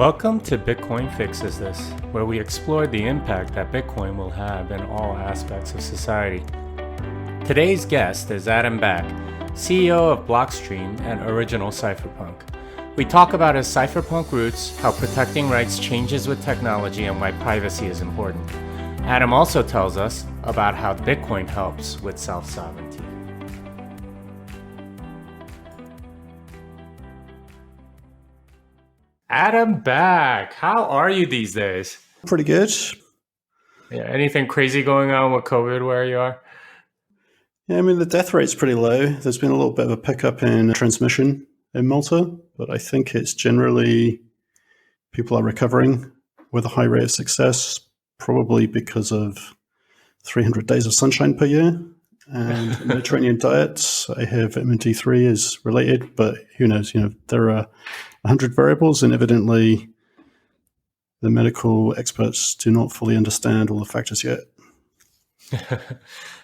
Welcome to Bitcoin Fixes This, where we explore the impact that Bitcoin will have in all aspects of society. Today's guest is Adam Back, CEO of Blockstream and original Cypherpunk. We talk about his Cypherpunk roots, how protecting rights changes with technology, and why privacy is important. Adam also tells us about how Bitcoin helps with self-sovereignty. Adam Back, how are you these days? Pretty good. Yeah, anything crazy going on with COVID where you are? Yeah, I mean, the death rate's pretty low. There's been a little bit of a pickup in transmission in Malta, but I think it's generally people are recovering with a high rate of success, probably because of 300 days of sunshine per year and Mediterranean diets. I hear vitamin D3 is related, but who knows? There are 100 variables, and evidently the medical experts do not fully understand all the factors yet.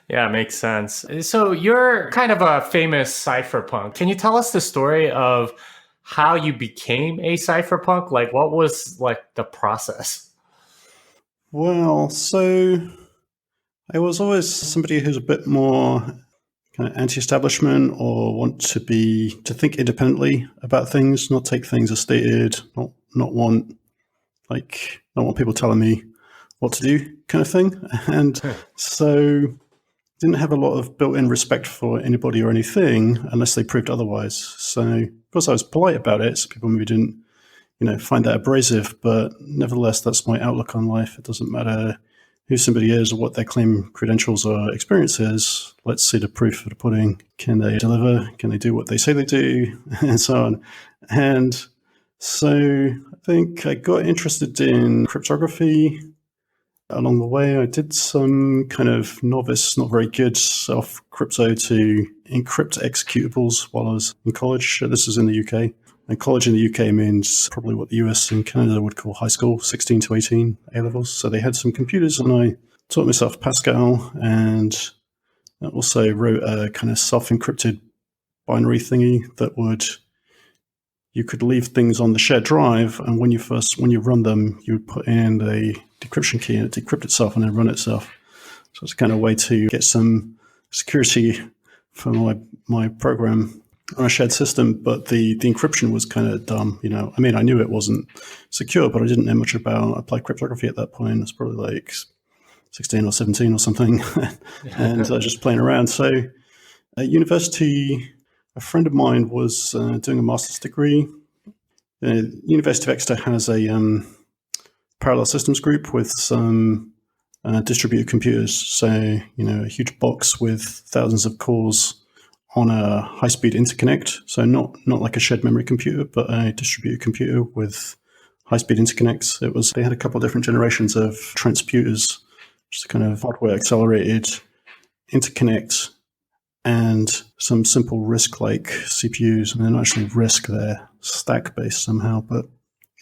Yeah, makes sense. So you're kind of a famous cypherpunk. Can you tell us the story of how you became a cypherpunk? Like, what was the process? Well, so I was always somebody who's a bit more kind of anti-establishment, or want to think independently about things, not take things as stated, not want people telling me what to do, kind of thing. And so didn't have a lot of built-in respect for anybody or anything unless they proved otherwise. So of course I was polite about it, so people maybe didn't find that abrasive, but nevertheless that's my outlook on life. It doesn't matter who somebody is or what their claim credentials or experience is. Let's see the proof of the pudding. Can they deliver? Can they do what they say they do? And so on. And so I think I got interested in cryptography. Along the way, I did some kind of novice, not very good self-crypto to encrypt executables while I was in college. This is in the UK. And college in the UK means probably what the US and Canada would call high school, 16 to 18 A-levels. So they had some computers, and I taught myself Pascal, and I also wrote a kind of self-encrypted binary thingy that you could leave things on the shared drive, and when you run them, you would put in a decryption key and it decrypt itself and then run itself. So it's a kind of way to get some security for my program on a shared system, but the encryption was kind of dumb. I mean, I knew it wasn't secure, but I didn't know much about applied cryptography at that point. It's probably like 16 or 17 or something, and I was just playing around. So at university, a friend of mine was doing a master's degree. The University of Exeter has a parallel systems group with some distributed computers. So, a huge box with thousands of cores on a high-speed interconnect. So not like a shared memory computer, but a distributed computer with high-speed interconnects. They had a couple of different generations of transputers, just a kind of hardware-accelerated interconnect, and some simple RISC-like CPUs. And they're not actually RISC, they're stack-based somehow. But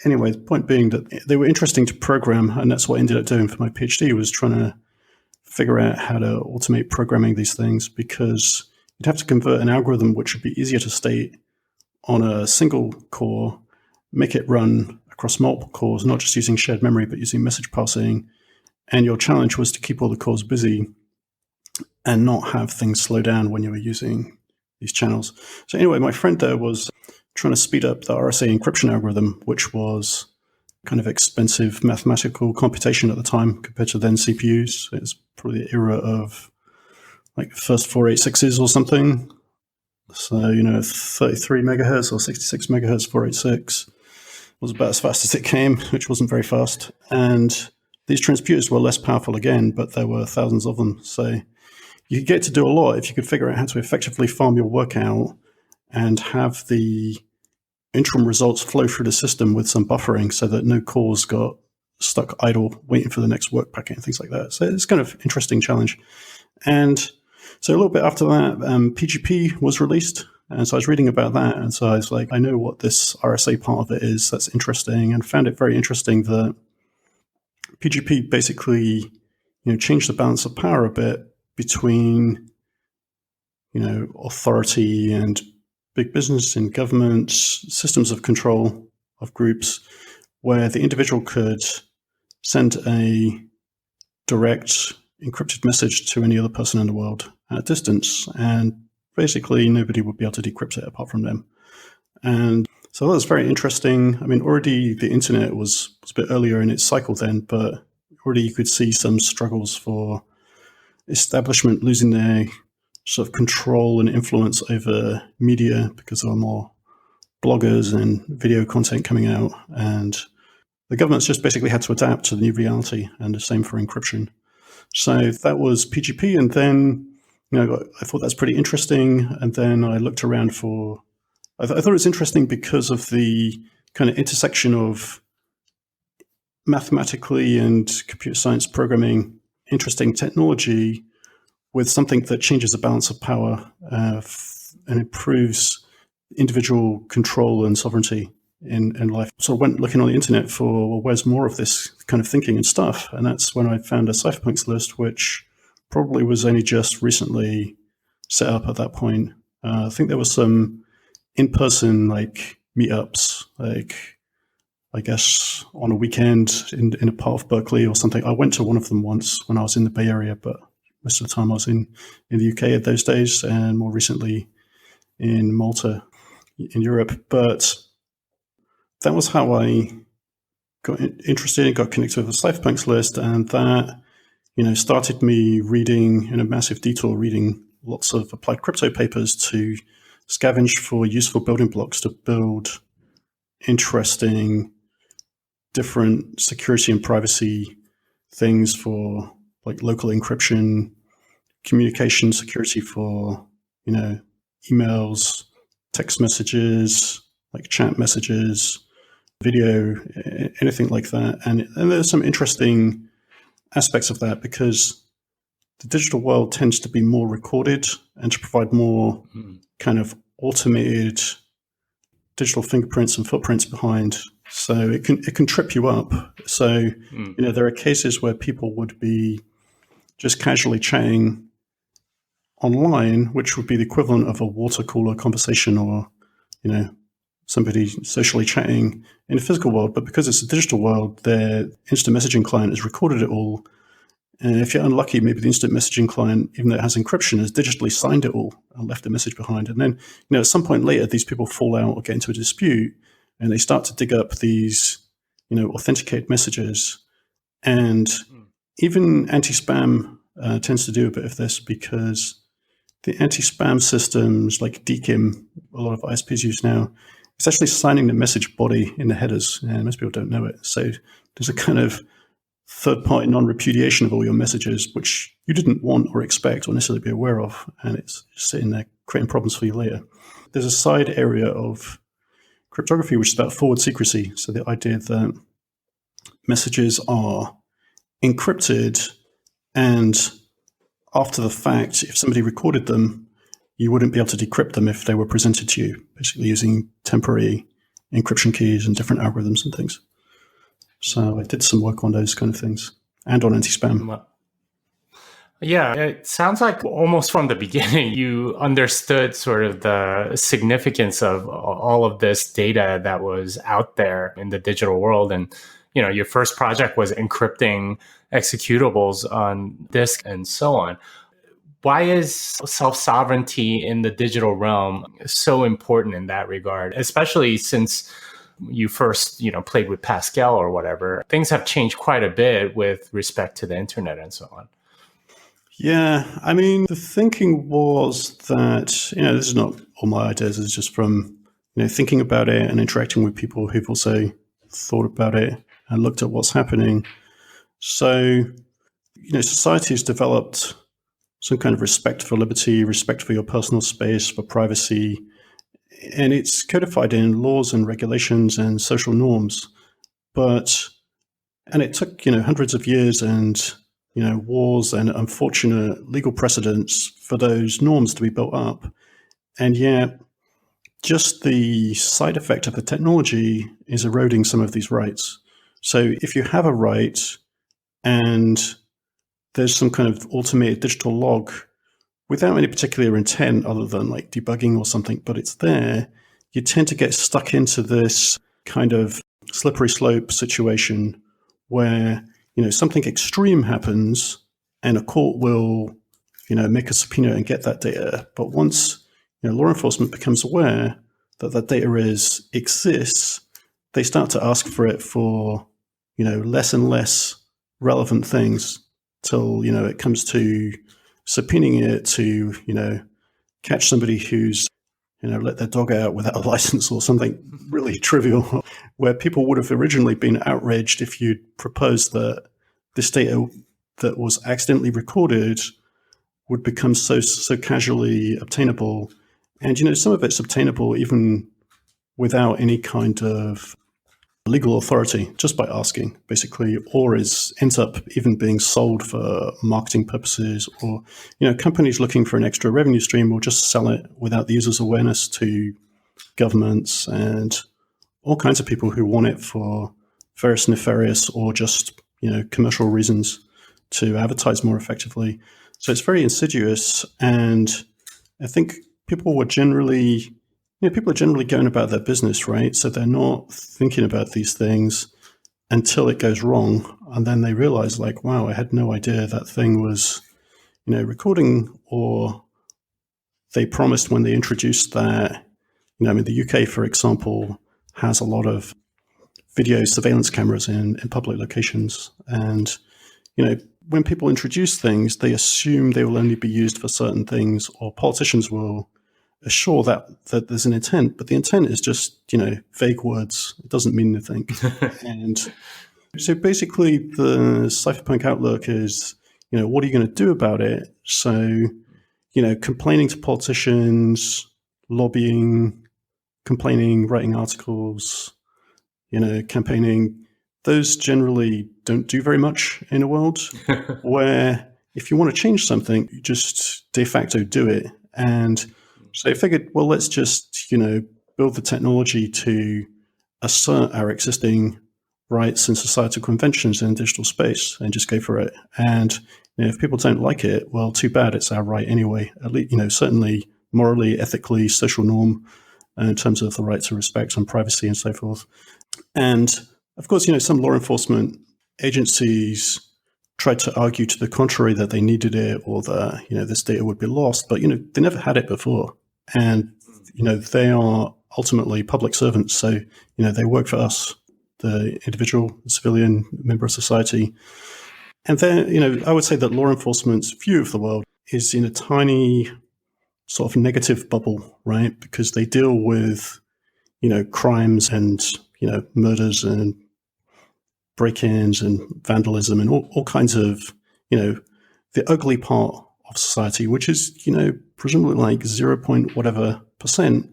anyway, the point being that they were interesting to program, and that's what I ended up doing for my PhD, was trying to figure out how to automate programming these things, because you'd have to convert an algorithm which would be easier to state on a single core, make it run across multiple cores, not just using shared memory, but using message passing. And your challenge was to keep all the cores busy and not have things slow down when you were using these channels. So anyway, my friend there was trying to speed up the RSA encryption algorithm, which was kind of expensive mathematical computation at the time compared to then CPUs. It's probably the era of like the first 486s or something. So, 33 megahertz or 66 megahertz 486 was about as fast as it came, which wasn't very fast. And these transputers were less powerful again, but there were thousands of them. So you could get to do a lot if you could figure out how to effectively farm your work out and have the interim results flow through the system with some buffering so that no cores got stuck idle waiting for the next work packet and things like that. So it's kind of interesting challenge. And so a little bit after that, PGP was released. And so I was reading about that. And so I was like, I know what this RSA part of it is. That's interesting. And found it very interesting that PGP basically, changed the balance of power a bit between, authority and big business and government, systems of control of groups, where the individual could send a direct encrypted message to any other person in the world at a distance, and basically nobody would be able to decrypt it apart from them. And so that was very interesting. I mean, already the internet was a bit earlier in its cycle then, but already you could see some struggles for establishment losing their sort of control and influence over media because there were more bloggers and video content coming out, and the governments just basically had to adapt to the new reality, and the same for encryption. So that was PGP, and then I thought that's pretty interesting, and then I looked around for. I thought it was interesting because of the kind of intersection of mathematically and computer science programming, interesting technology with something that changes the balance of power and improves individual control and sovereignty in life. So I went looking on the internet for, well, where's more of this kind of thinking and stuff? And that's when I found a Cypherpunks list, which probably was only just recently set up at that point. I think there was some in-person meetups, I guess on a weekend in a part of Berkeley or something. I went to one of them once when I was in the Bay Area, but most of the time I was in the UK at those days, and more recently in Malta in Europe. But that was how I got interested and got connected with the Cypherpunks list, and that started me reading in a massive detour, reading lots of applied crypto papers to scavenge for useful building blocks to build interesting different security and privacy things for local encryption, communication security for emails, text messages, chat messages, video, anything like that. And there's some interesting aspects of that because the digital world tends to be more recorded and to provide more kind of automated digital fingerprints and footprints behind. So it can trip you up. So, there are cases where people would be just casually chatting online, which would be the equivalent of a water cooler conversation or, somebody socially chatting in a physical world. But because it's a digital world, their instant messaging client has recorded it all. And if you're unlucky, maybe the instant messaging client, even though it has encryption, has digitally signed it all and left a message behind. And then, at some point later, these people fall out or get into a dispute, and they start to dig up these, authenticated messages. And even anti-spam tends to do a bit of this because the anti-spam systems like DKIM, a lot of ISPs use now, it's actually signing the message body in the headers, and most people don't know it. So there's a kind of third-party non-repudiation of all your messages, which you didn't want or expect or necessarily be aware of, and it's sitting there creating problems for you later. There's a side area of cryptography which is about forward secrecy, so the idea that messages are encrypted, and after the fact, if somebody recorded them, you wouldn't be able to decrypt them if they were presented to you, basically using temporary encryption keys and different algorithms and things. So I did some work on those kind of things and on anti-spam. Yeah, it sounds like almost from the beginning, you understood sort of the significance of all of this data that was out there in the digital world. And, your first project was encrypting executables on disk and so on. Why is self-sovereignty in the digital realm so important in that regard, especially since you first, played with Pascal or whatever? Things have changed quite a bit with respect to the internet and so on. Yeah, I mean, the thinking was that, this is not all my ideas, it's just from, thinking about it and interacting with people who've also thought about it and looked at what's happening. So, society has developed some kind of respect for liberty, respect for your personal space, for privacy, and it's codified in laws and regulations and social norms. And it took, hundreds of years and, wars and unfortunate legal precedents for those norms to be built up. And yet, just the side effect of the technology is eroding some of these rights. So if you have a right and there's some kind of automated digital log without any particular intent other than debugging or something, but it's there, you tend to get stuck into this kind of slippery slope situation where, something extreme happens and a court will, make a subpoena and get that data. But once, law enforcement becomes aware that that data exists, they start to ask for it for, less and less relevant things till, it comes to subpoenaing it to, catch somebody who's, let their dog out without a license or something really trivial, where people would have originally been outraged if you'd proposed that this data that was accidentally recorded would become so casually obtainable. And, some of it's obtainable even without any kind of legal authority, just by asking, basically, or ends up even being sold for marketing purposes, or, companies looking for an extra revenue stream will just sell it without the user's awareness to governments and all kinds of people who want it for various nefarious or just, commercial reasons to advertise more effectively. So it's very insidious, and I think people are generally going about their business, right? So they're not thinking about these things until it goes wrong, and then they realize, like, wow, I had no idea that thing was, recording. Or they promised when they introduced that, the UK, for example, has a lot of video surveillance cameras in public locations, and when people introduce things, they assume they will only be used for certain things, or politicians will assure that there's an intent, but the intent is just, vague words. It doesn't mean anything. And so basically the Cypherpunk outlook is, what are you going to do about it? So, complaining to politicians, lobbying, complaining, writing articles, campaigning, those generally don't do very much in a world where if you want to change something, you just de facto do it. And so they figured, well, let's just, build the technology to assert our existing rights and societal conventions in digital space and just go for it. And if people don't like it, well, too bad, it's our right anyway. At least, certainly morally, ethically, social norm in terms of the right to respect and privacy and so forth. And of course, some law enforcement agencies tried to argue to the contrary, that they needed it, or that, this data would be lost, but, they never had it before. And, they are ultimately public servants. So, they work for us, the individual, the civilian member of society. And then, I would say that law enforcement's view of the world is in a tiny sort of negative bubble, right? Because they deal with, crimes and, murders and break-ins and vandalism and all kinds of, the ugly part of society, which is, presumably like 0. whatever percent.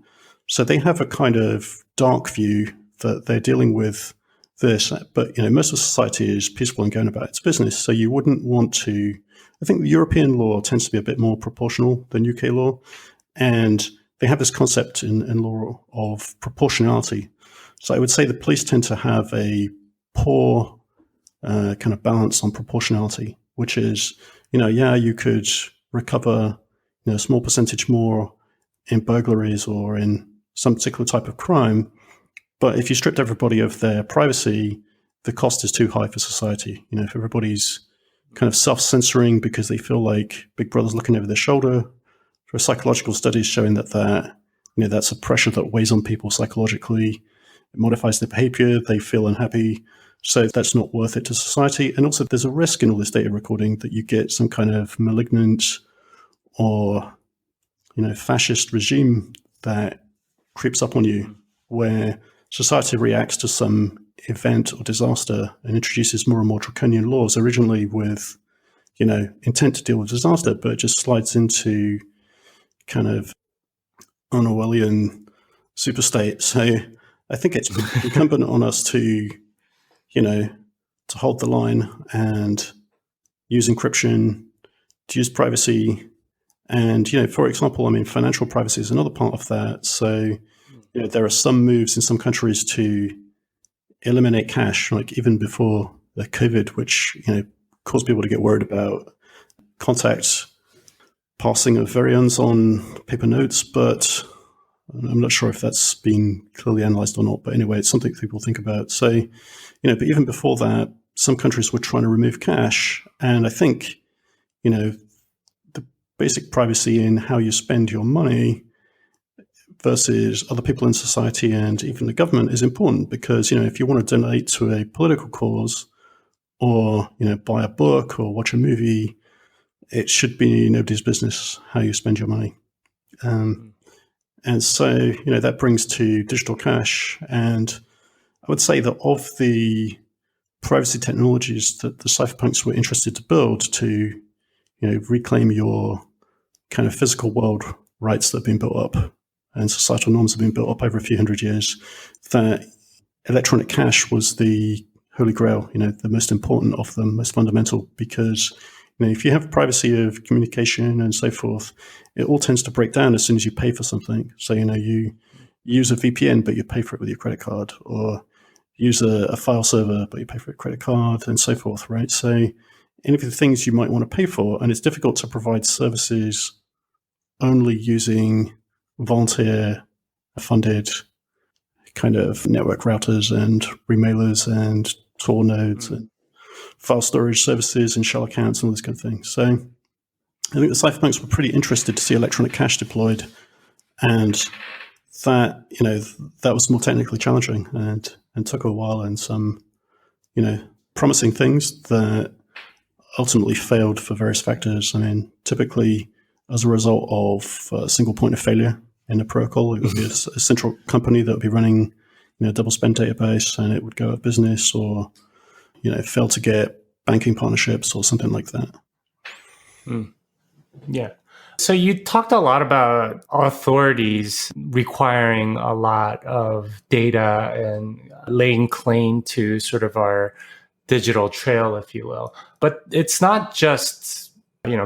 So they have a kind of dark view that they're dealing with this, but, most of society is peaceful and going about its business. So you wouldn't want to, I think the European law tends to be a bit more proportional than UK law. And they have this concept in law of proportionality. So I would say the police tend to have a poor kind of balance on proportionality, which is, you could recover, a small percentage more in burglaries or in some particular type of crime. But if you stripped everybody of their privacy, the cost is too high for society. If everybody's kind of self-censoring because they feel like Big Brother's looking over their shoulder, there are psychological studies showing that that's a pressure that weighs on people psychologically. It modifies their behavior. They feel unhappy. So that's not worth it to society. And also there's a risk in all this data recording that you get some kind of malignant or, fascist regime that creeps up on you, where society reacts to some event or disaster and introduces more and more draconian laws, originally with, intent to deal with disaster, but it just slides into kind of Orwellian superstate. So I think it's incumbent on us to, to hold the line and use encryption, to use privacy. And, for example, financial privacy is another part of that. So, there are some moves in some countries to eliminate cash, like even before the COVID, which, caused people to get worried about contact passing of variants on paper notes. But I'm not sure if that's been clearly analyzed or not, but anyway, it's something people think about. So, but even before that, some countries were trying to remove cash. And I think, the basic privacy in how you spend your money versus other people in society and even the government is important because, if you want to donate to a political cause or, buy a book or watch a movie, it should be nobody's business how you spend your money. And so, that brings to digital cash. And I would say that of the privacy technologies that the cypherpunks were interested to build to, reclaim your kind of physical world rights that have been built up and societal norms have been built up over a few hundred years, that electronic cash was the holy grail, the most important of them, most fundamental, because if you have privacy of communication and so forth, it all tends to break down as soon as you pay for something. So, you use a VPN, but you pay for it with your credit card, or use a file server, but you pay for a credit card, and so forth, right? So any of the things you might want to pay for, and it's difficult to provide services only using volunteer-funded kind of network routers and remailers and Tor nodes and file storage services and shell accounts and all this kind of thing. So I think the cypherpunks were pretty interested to see electronic cash deployed, and that that was more technically challenging and took a while, and some promising things that ultimately failed for various factors. I mean, typically as a result of a single point of failure in the protocol, it would be a central company that would be running a double spend database, and it would go out of business, or fail to get banking partnerships or something like that. Yeah. So you talked a lot about authorities requiring a lot of data and laying claim to sort of our digital trail, if you will. But it's not just,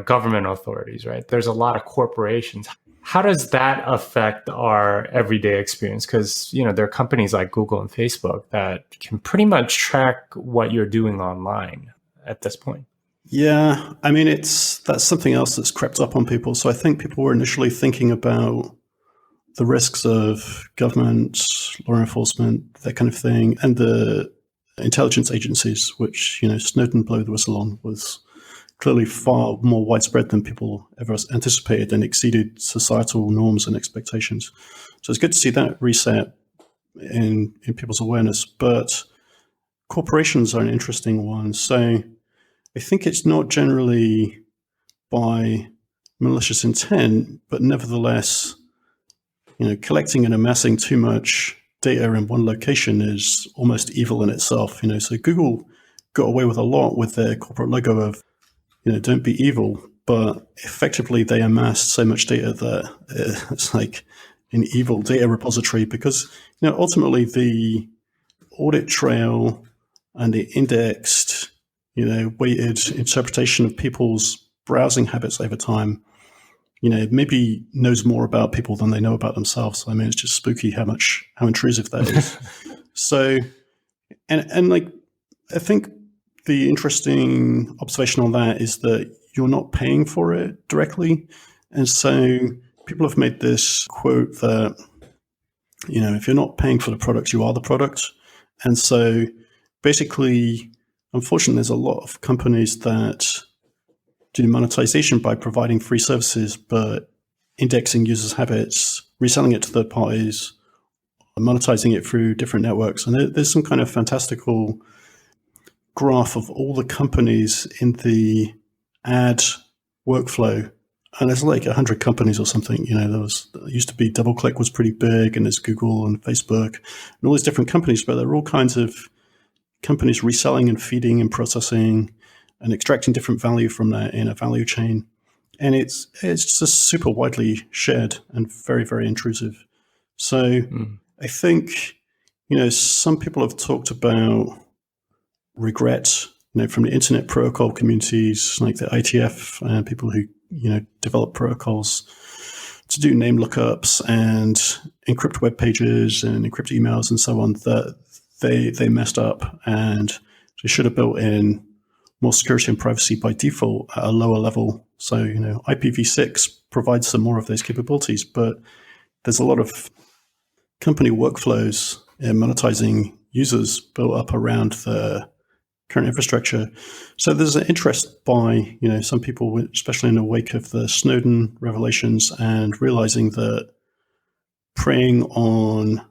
government authorities, right? There's a lot of corporations. How does that affect our everyday experience? Because, there are companies like Google and Facebook that can pretty much track what you're doing online at this point. Yeah, I mean, that's something else that's crept up on people. So I think people were initially thinking about the risks of government, law enforcement, that kind of thing, and the intelligence agencies, which, Snowden blew the whistle on, was clearly far more widespread than people ever anticipated and exceeded societal norms and expectations. So it's good to see that reset in people's awareness. But corporations are an interesting one. So I think it's not generally by malicious intent, but nevertheless, collecting and amassing too much data in one location is almost evil in itself. So Google got away with a lot with their corporate logo of, don't be evil, but effectively they amassed so much data that it's like an evil data repository because, ultimately the audit trail and the indexed weighted interpretation of people's browsing habits over time, maybe knows more about people than they know about themselves. I mean, it's just spooky how intrusive that is. So, and like, I think the interesting observation on that is that you're not paying for it directly. And so people have made this quote that, if you're not paying for the product, you are the product. And so basically, unfortunately, there's a lot of companies that do monetization by providing free services, but indexing users' habits, reselling it to third parties, monetizing it through different networks. And there's some kind of fantastical graph of all the companies in the ad workflow. And there's like 100 companies or something. There used to be DoubleClick was pretty big, and there's Google and Facebook and all these different companies, but there are all kinds of companies reselling and feeding and processing and extracting different value from that in a value chain. And it's just super widely shared and very, very intrusive. So I think, some people have talked about regret, from the internet protocol communities like the ITF and people who, develop protocols to do name lookups and encrypt web pages and encrypt emails and so on, that they messed up and they should have built in more security and privacy by default at a lower level. So, IPv6 provides some more of those capabilities, but there's a lot of company workflows in monetizing users built up around the current infrastructure. So there's an interest by some people, especially in the wake of the Snowden revelations, and realizing that preying on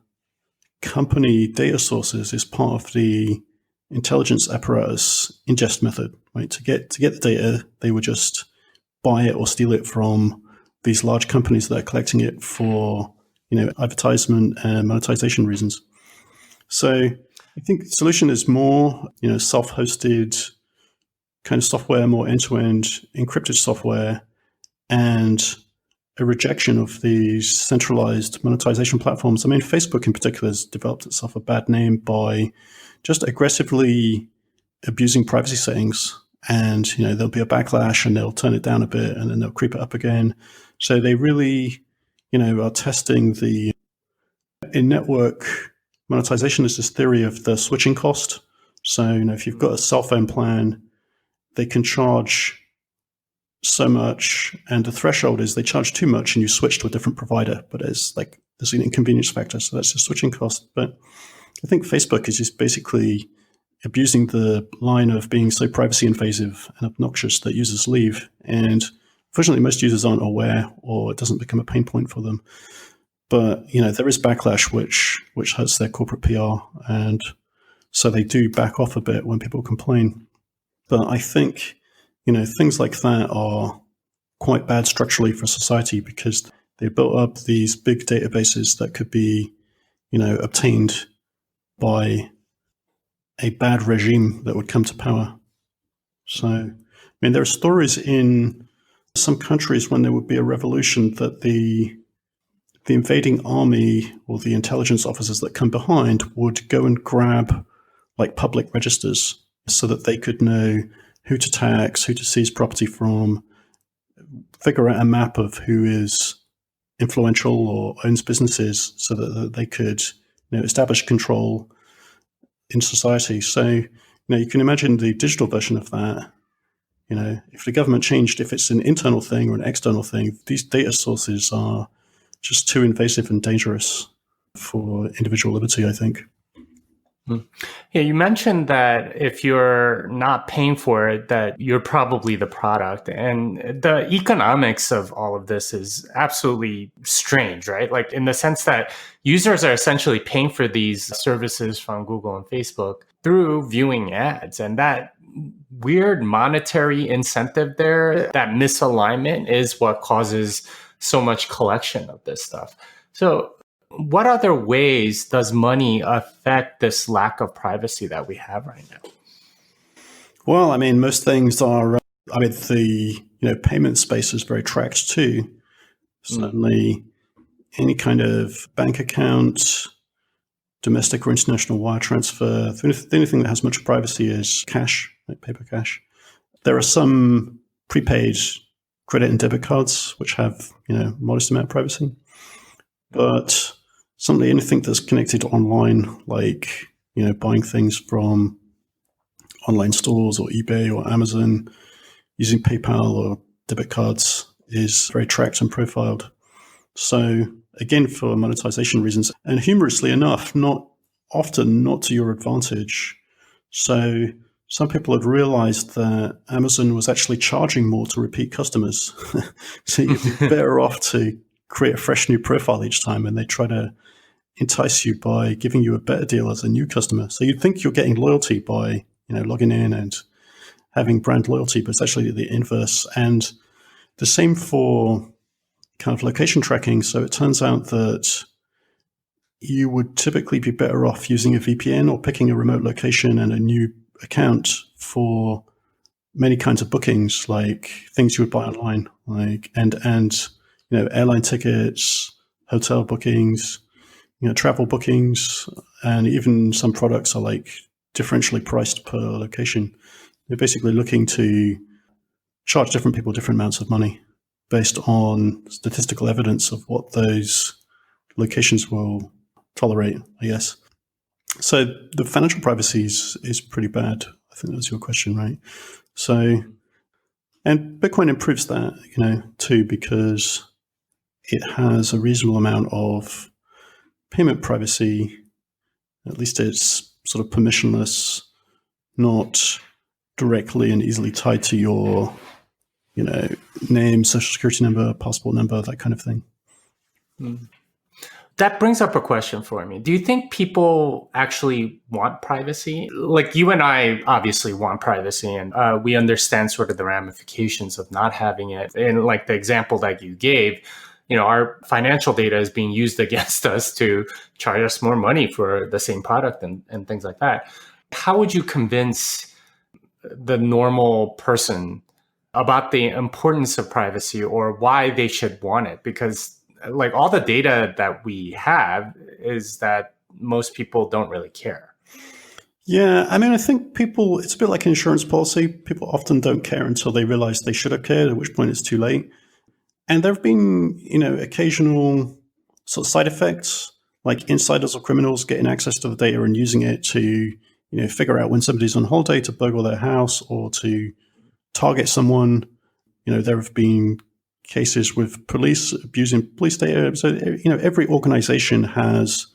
company data sources is part of the intelligence apparatus ingest method. Right? To get the data, they would just buy it or steal it from these large companies that are collecting it for advertisement and monetization reasons. So I think the solution is more self-hosted kind of software, more end-to-end encrypted software, and a rejection of these centralized monetization platforms. I mean, Facebook in particular has developed itself a bad name by just aggressively abusing privacy settings. And there'll be a backlash, and they'll turn it down a bit, and then they'll creep it up again. So they really, are testing the in-network monetization is this theory of the switching cost. So if you've got a cell phone plan, they can charge so much, and the threshold is they charge too much, and you switch to a different provider. But there's an inconvenience factor, so that's a switching cost. But I think Facebook is just basically abusing the line of being so privacy invasive and obnoxious that users leave. And fortunately, most users aren't aware, or it doesn't become a pain point for them. But there is backlash, which hurts their corporate PR, and so they do back off a bit when people complain. But I think things like that are quite bad structurally for society, because they built up these big databases that could be obtained by a bad regime that would come to power. So, I mean, there are stories in some countries when there would be a revolution that the invading army or the intelligence officers that come behind would go and grab public registers so that they could know who to tax, who to seize property from, figure out a map of who is influential or owns businesses, so that they could establish control in society. So you can imagine the digital version of that. If the government changed, if it's an internal thing or an external thing, these data sources are just too invasive and dangerous for individual liberty, I think. Yeah, you mentioned that if you're not paying for it, that you're probably the product. And the economics of all of this is absolutely strange, right? In the sense that users are essentially paying for these services from Google and Facebook through viewing ads. And that weird monetary incentive there, that misalignment, is what causes so much collection of this stuff. So what other ways does money affect this lack of privacy that we have right now? Well, I mean, most things are, the payment space is very tracked too. Certainly any kind of bank account, domestic or international wire transfer, the only thing that has much privacy is cash, paper cash. There are some prepaid credit and debit cards which have, modest amount of privacy. But certainly anything that's connected online, buying things from online stores or eBay or Amazon using PayPal or debit cards, is very tracked and profiled. So again, for monetization reasons, and humorously enough, not to your advantage. So some people had realized that Amazon was actually charging more to repeat customers. So you'd be better off to create a fresh new profile each time, and they try to entice you by giving you a better deal as a new customer. So you'd think you're getting loyalty by logging in and having brand loyalty, but it's actually the inverse. And the same for kind of location tracking. So it turns out that you would typically be better off using a VPN or picking a remote location and a new account for many kinds of bookings, like things you would buy online, and airline tickets, hotel bookings, travel bookings, and even some products are differentially priced per location. They're basically looking to charge different people different amounts of money based on statistical evidence of what those locations will tolerate, I guess. So the financial privacy is pretty bad. I think that was your question, right? So, and Bitcoin improves that, too, because it has a reasonable amount of payment privacy. At least it's sort of permissionless, not directly and easily tied to your, name, social security number, passport number, that kind of thing. That brings up a question for me. Do you think people actually want privacy? Like you and I obviously want privacy, and we understand sort of the ramifications of not having it. And like the example that you gave, our financial data is being used against us to charge us more money for the same product and things like that. How would you convince the normal person about the importance of privacy or why they should want it? Because like all the data that we have is that most people don't really care. Yeah, I mean, I think it's a bit like an insurance policy. People often don't care until they realize they should have cared, at which point it's too late. And there have been, occasional sort of side effects, like insiders or criminals getting access to the data and using it to, figure out when somebody's on holiday to burgle their house or to target someone. There have been cases with police abusing police data. So, every organization has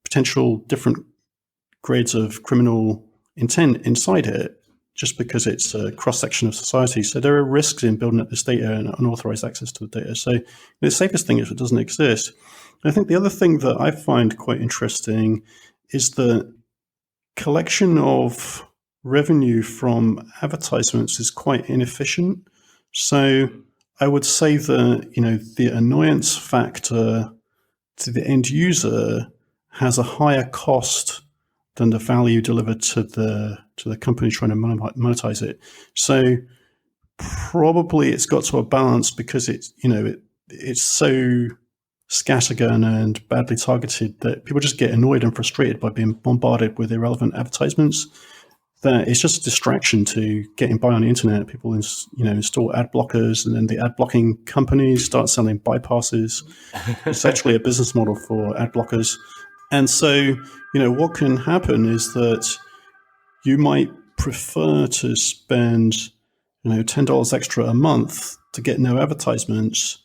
potential different grades of criminal intent inside it, just because it's a cross-section of society. So there are risks in building up this data and unauthorized access to the data. So the safest thing is it doesn't exist. And I think the other thing that I find quite interesting is the collection of revenue from advertisements is quite inefficient. So I would say that, the annoyance factor to the end user has a higher cost than the value delivered to the company trying to monetize it. So probably it's got to a balance because it's so scattergun and badly targeted that people just get annoyed and frustrated by being bombarded with irrelevant advertisements. That it's just a distraction to getting by on the internet. People install ad blockers, and then the ad blocking companies start selling bypasses. It's actually a business model for ad blockers. And so, what can happen is that you might prefer to spend, $10 extra a month to get no advertisements.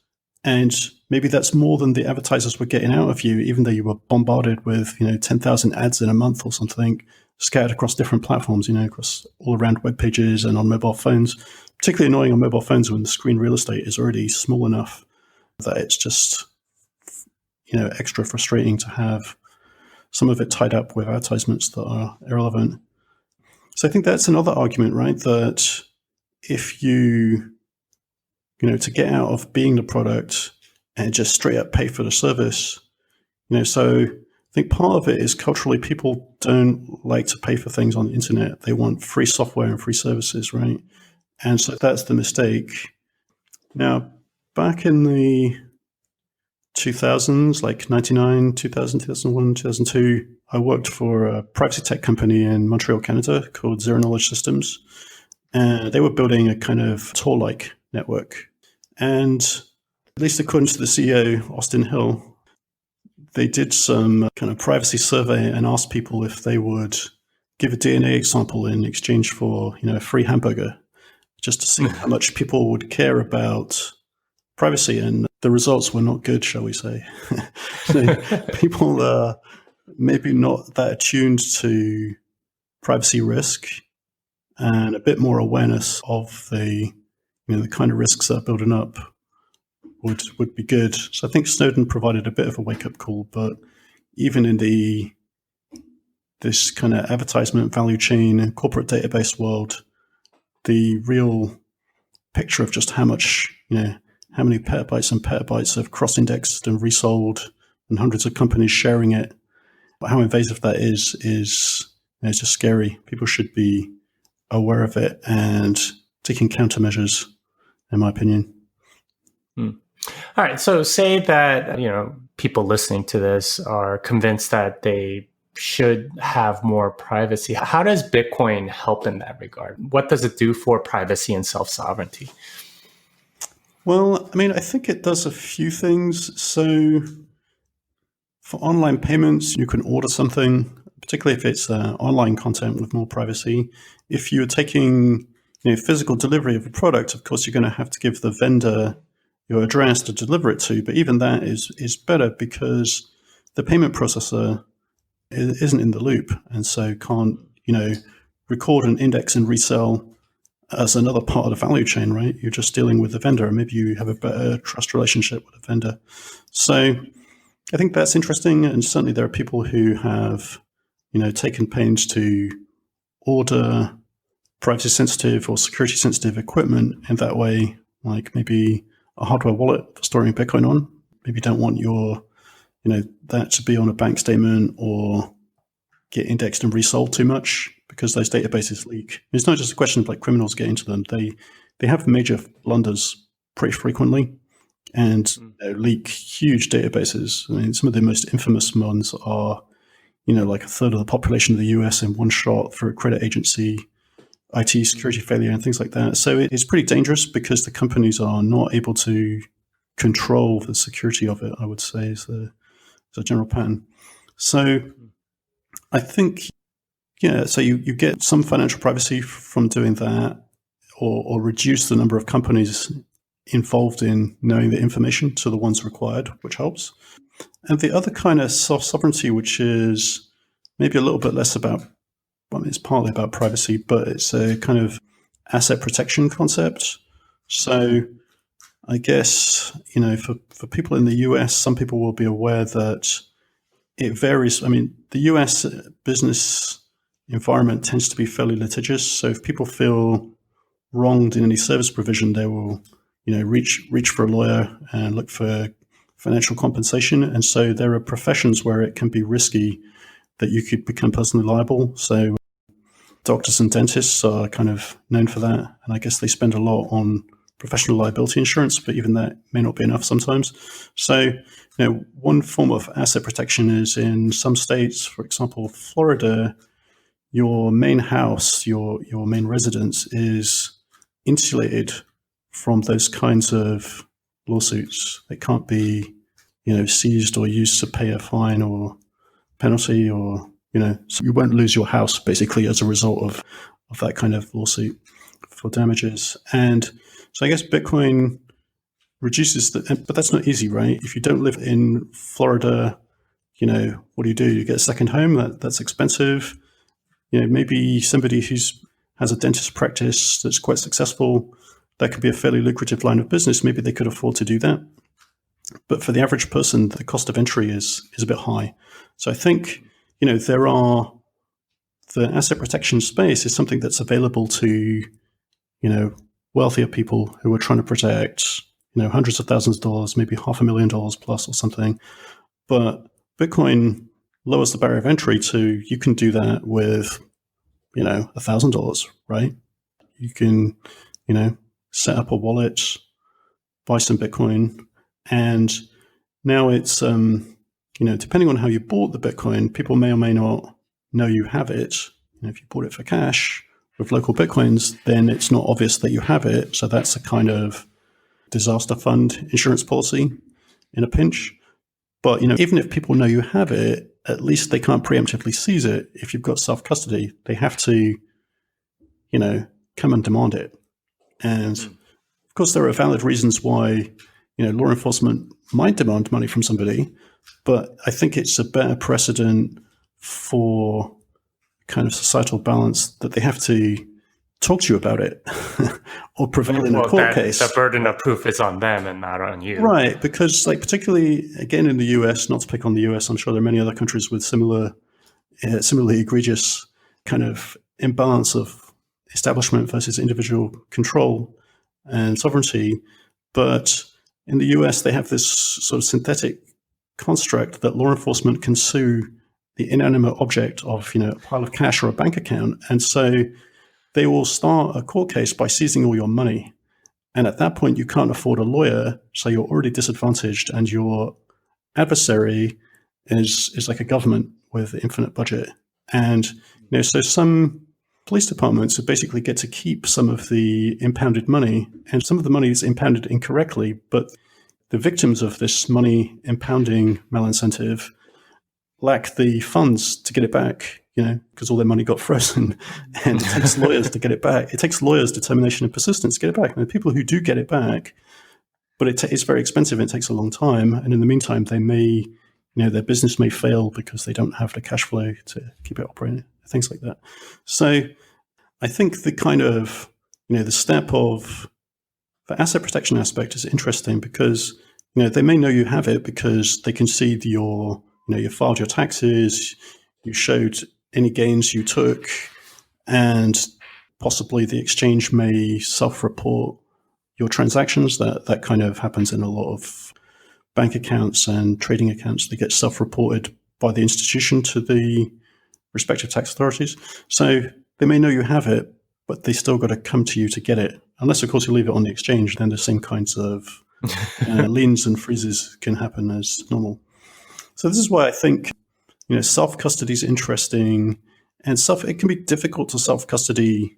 And maybe that's more than the advertisers were getting out of you, even though you were bombarded with, 10,000 ads in a month or something, scattered across different platforms, across all around web pages and on mobile phones. Particularly annoying on mobile phones when the screen real estate is already small enough that it's just, extra frustrating to have some of it tied up with advertisements that are irrelevant. So I think that's another argument, right? That if you, to get out of being the product and just straight up pay for the service, so I think part of it is culturally people don't like to pay for things on the internet. They want free software and free services, right? And so that's the mistake. Now, back in the 2000s, like 99, 2000, 2001, 2002, I worked for a privacy tech company in Montreal, Canada called Zero Knowledge Systems. And they were building a kind of Tor-like network. And at least according to the CEO, Austin Hill, they did some kind of privacy survey and asked people if they would give a DNA example in exchange for, a free hamburger, just to see how much people would care about privacy. And the results were not good, shall we say. So people are maybe not that attuned to privacy risk and a bit more awareness of the kind of risks that are building up would be good. So I think Snowden provided a bit of a wake-up call, but even in this kind of advertisement value chain and corporate database world, the real picture of just how much, how many petabytes and petabytes of cross-indexed and resold and hundreds of companies sharing it, how invasive that is it's just scary. People should be aware of it and taking countermeasures, in my opinion. All right. So say that, people listening to this are convinced that they should have more privacy. How does Bitcoin help in that regard? What does it do for privacy and self-sovereignty? Well, I think it does a few things. So for online payments, you can order something, particularly if it's online content with more privacy. If you're taking physical delivery of a product, of course, you're going to have to give the vendor your address to deliver it to. But even that is better because the payment processor isn't in the loop, and so can't, record and index and resell as another part of the value chain, right? You're just dealing with the vendor, and maybe you have a better trust relationship with the vendor. So I think that's interesting, and certainly there are people who have, taken pains to order privacy sensitive or security sensitive equipment in that way, like maybe a hardware wallet for storing Bitcoin on. Maybe you don't want your, that to be on a bank statement or get indexed and resold too much because those databases leak. It's not just a question of like criminals getting to them. They have major blunders pretty frequently and leak huge databases. I mean, some of the most infamous ones are, like a third of the population of the US in one shot through a credit agency, IT security failure and things like that. So it's pretty dangerous because the companies are not able to control the security of it, I would say, is the general pattern. So I think, so you get some financial privacy from doing that, or reduce the number of companies involved in knowing the information to the ones required, which helps. And the other kind of soft sovereignty, which is maybe a little bit less about, it's partly about privacy, but it's a kind of asset protection concept. So I guess, for people in the US, some people will be aware that it varies. I mean, the US business environment tends to be fairly litigious. So if people feel wronged in any service provision, they will, reach for a lawyer and look for financial compensation. And so there are professions where it can be risky that you could become personally liable. So doctors and dentists are kind of known for that. And I guess they spend a lot on professional liability insurance, but even that may not be enough sometimes. So, one form of asset protection is in some states, for example, Florida, your main house, your main residence is insulated from those kinds of lawsuits. They can't be, seized or used to pay a fine or penalty, or, so you won't lose your house basically as a result of that kind of lawsuit for damages. And so I guess Bitcoin reduces but that's not easy, right? If you don't live in Florida, what do? You get a second home. That's expensive. Maybe somebody has a dentist practice that's quite successful. That could be a fairly lucrative line of business. Maybe they could afford to do that. But for the average person, the cost of entry is a bit high. So I think, the asset protection space is something that's available to, wealthier people who are trying to protect, hundreds of thousands of dollars, maybe $500,000 plus or something. But Bitcoin lowers the barrier of entry to, you can do that with, $1,000, right? You can, set up a wallet, buy some Bitcoin, and now it's, depending on how you bought the Bitcoin, people may or may not know you have it. If you bought it for cash with local Bitcoins, then it's not obvious that you have it. So that's a kind of disaster fund insurance policy in a pinch. But, even if people know you have it, at least they can't preemptively seize it. If you've got self-custody, they have to, come and demand it. And of course, there are valid reasons why, law enforcement might demand money from somebody, but I think it's a better precedent for kind of societal balance that they have to talk to you about it or prevail in a court case. The burden of proof is on them and not on you. Right, because particularly, again, in the US, not to pick on the US, I'm sure there are many other countries with similarly egregious kind of imbalance of establishment versus individual control and sovereignty. But in the US, they have this sort of synthetic construct that law enforcement can sue the inanimate object of, a pile of cash or a bank account. And so they will start a court case by seizing all your money. And at that point, you can't afford a lawyer, so you're already disadvantaged, and your adversary is like a government with infinite budget. And so some police departments would basically get to keep some of the impounded money, and some of the money is impounded incorrectly, but the victims of this money impounding malincentive lack the funds to get it back, because all their money got frozen, and it takes lawyers to get it back. It takes lawyers' determination and persistence to get it back. And the people who do get it back but it's very expensive and it takes a long time. And in the meantime, they may, their business may fail because they don't have the cash flow to keep it operating, things like that. So I think the kind of, the step of the asset protection aspect is interesting because, they may know you have it because they can see you filed your taxes, you showed any gains you took, and possibly the exchange may self-report your transactions. That kind of happens in a lot of bank accounts and trading accounts. They get self-reported by the institution to the respective tax authorities. So they may know you have it, but they still got to come to you to get it. Unless, of course, you leave it on the exchange, then the same kinds of liens and freezes can happen as normal. So this is why I think, self-custody is interesting, and it can be difficult to self-custody,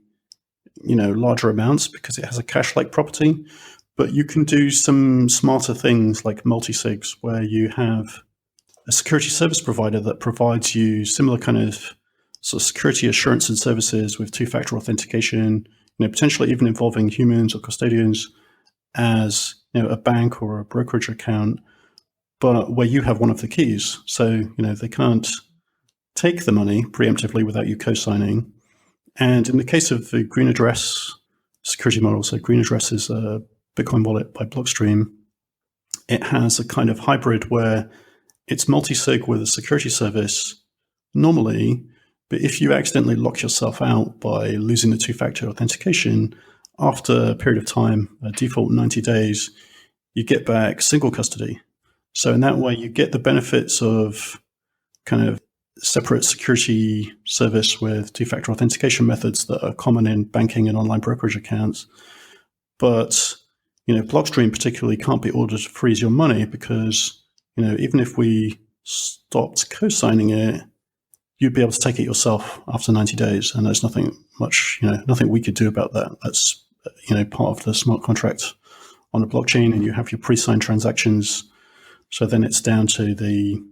larger amounts because it has a cash-like property. But you can do some smarter things like multi-sigs, where you have a security service provider that provides you similar kind of sort of security assurance and services with two-factor authentication, potentially even involving humans or custodians as a bank or a brokerage account, but where you have one of the keys. So, they can't take the money preemptively without you co-signing. And in the case of the Green Address security model, so Green Address is a Bitcoin wallet by Blockstream, it has a kind of hybrid where it's multi-sig with a security service normally, but if you accidentally lock yourself out by losing the two-factor authentication, after a period of time, a default 90 days, you get back single custody. So in that way, you get the benefits of kind of separate security service with two-factor authentication methods that are common in banking and online brokerage accounts. But, Blockstream particularly can't be ordered to freeze your money because, even if we stopped co-signing it, you'd be able to take it yourself after 90 days. And there's nothing we could do about that. That's, part of the smart contract on the blockchain, and you have your pre-signed transactions. So then it's down to the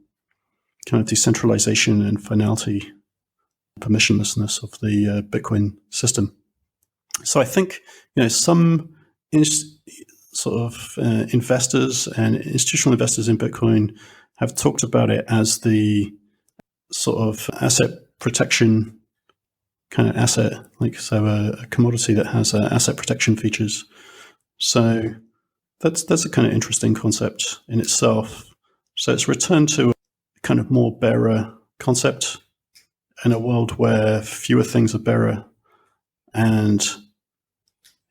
kind of decentralization and finality, permissionlessness of the Bitcoin system. So I think, some investors and institutional investors in Bitcoin have talked about it as the sort of asset protection kind of asset, a commodity that has asset protection features. So that's a kind of interesting concept in itself. So it's returned to a kind of more bearer concept in a world where fewer things are bearer. And,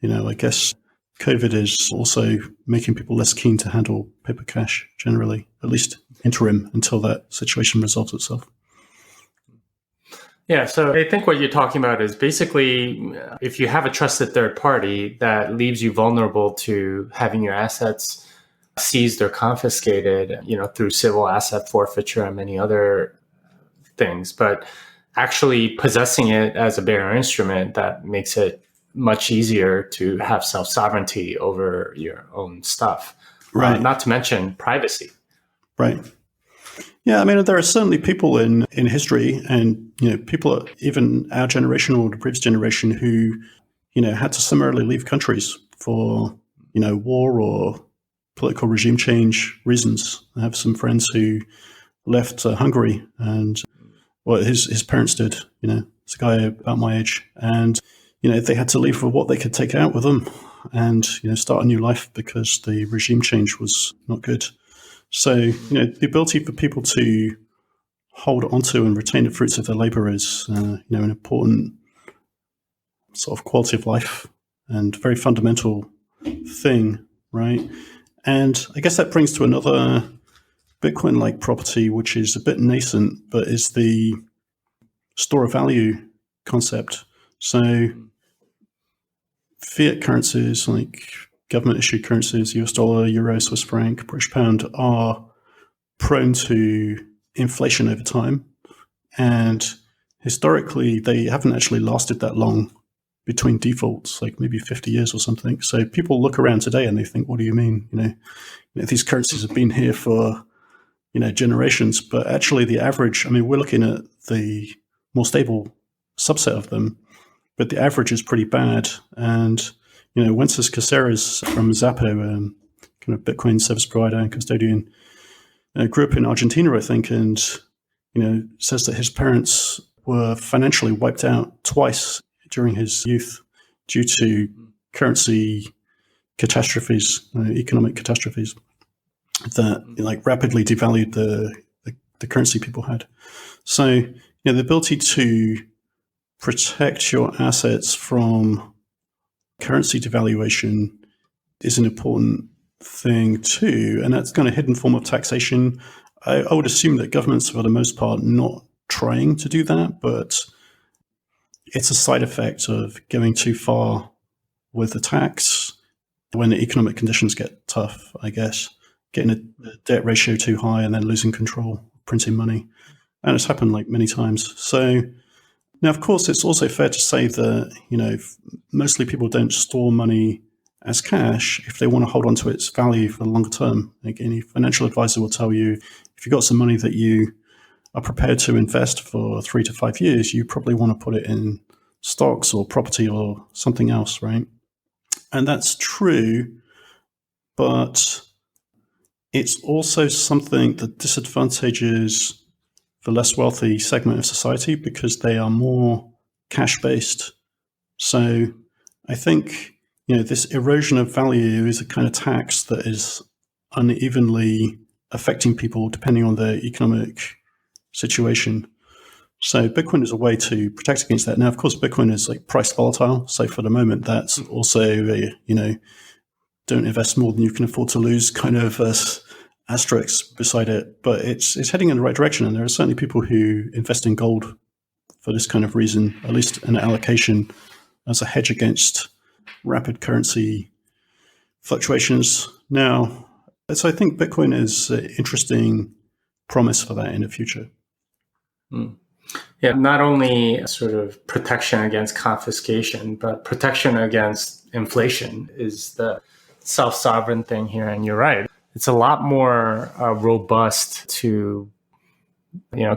I guess COVID is also making people less keen to handle paper cash generally, at least interim, until that situation resolves itself. Yeah, so I think what you're talking about is basically if you have a trusted third party that leaves you vulnerable to having your assets seized or confiscated, through civil asset forfeiture and many other things, but actually possessing it as a bearer instrument, that makes it much easier to have self-sovereignty over your own stuff. Right. Not to mention privacy. Right. Yeah, I mean, there are certainly people in history and, people, even our generation or the previous generation who, had to summarily leave countries for, war or political regime change reasons. I have some friends who left Hungary and, his parents did, it's a guy about my age. And, they had to leave for what they could take out with them and, start a new life because the regime change was not good. So, the ability for people to hold onto and retain the fruits of their labor is, an important sort of quality of life and very fundamental thing, right? And I guess that brings to another Bitcoin-like property, which is a bit nascent, but is the store of value concept. So fiat currencies like government-issued currencies, US dollar, euro, Swiss franc, British pound, are prone to inflation over time. And historically, they haven't actually lasted that long between defaults, like maybe 50 years or something. So people look around today and they think, what do you mean? These currencies have been here for, generations. But actually the average, we're looking at the more stable subset of them, but the average is pretty bad. And Wences Caceres from Zappo kind of Bitcoin service provider and custodian. Grew up in Argentina, I think, and says that his parents were financially wiped out twice during his youth due to currency catastrophes, economic catastrophes that rapidly devalued the currency people had. So the ability to protect your assets from currency devaluation is an important thing too, and that's kind of hidden form of taxation. I would assume that governments, for the most part, not trying to do that, but it's a side effect of going too far with the tax when the economic conditions get tough, I guess. Getting a debt ratio too high and then losing control, printing money. And it's happened many times. So now, of course, it's also fair to say that, mostly people don't store money as cash if they want to hold on to its value for the longer term. Like any financial advisor will tell you, if you've got some money that you are prepared to invest for 3 to 5 years, you probably want to put it in stocks or property or something else, right? And that's true, but it's also something that disadvantages the less wealthy segment of society because they are more cash-based. So I think, this erosion of value is a kind of tax that is unevenly affecting people depending on their economic situation. So Bitcoin is a way to protect against that. Now, of course, Bitcoin is price volatile. So for the moment, that's also don't invest more than you can afford to lose kind of asterisk beside it. But it's heading in the right direction. And there are certainly people who invest in gold for this kind of reason, at least an allocation as a hedge against rapid currency fluctuations. Now, so I think Bitcoin is an interesting promise for that in the future. Yeah, not only sort of protection against confiscation, but protection against inflation is the self-sovereign thing here. And you're right. It's a lot more robust to,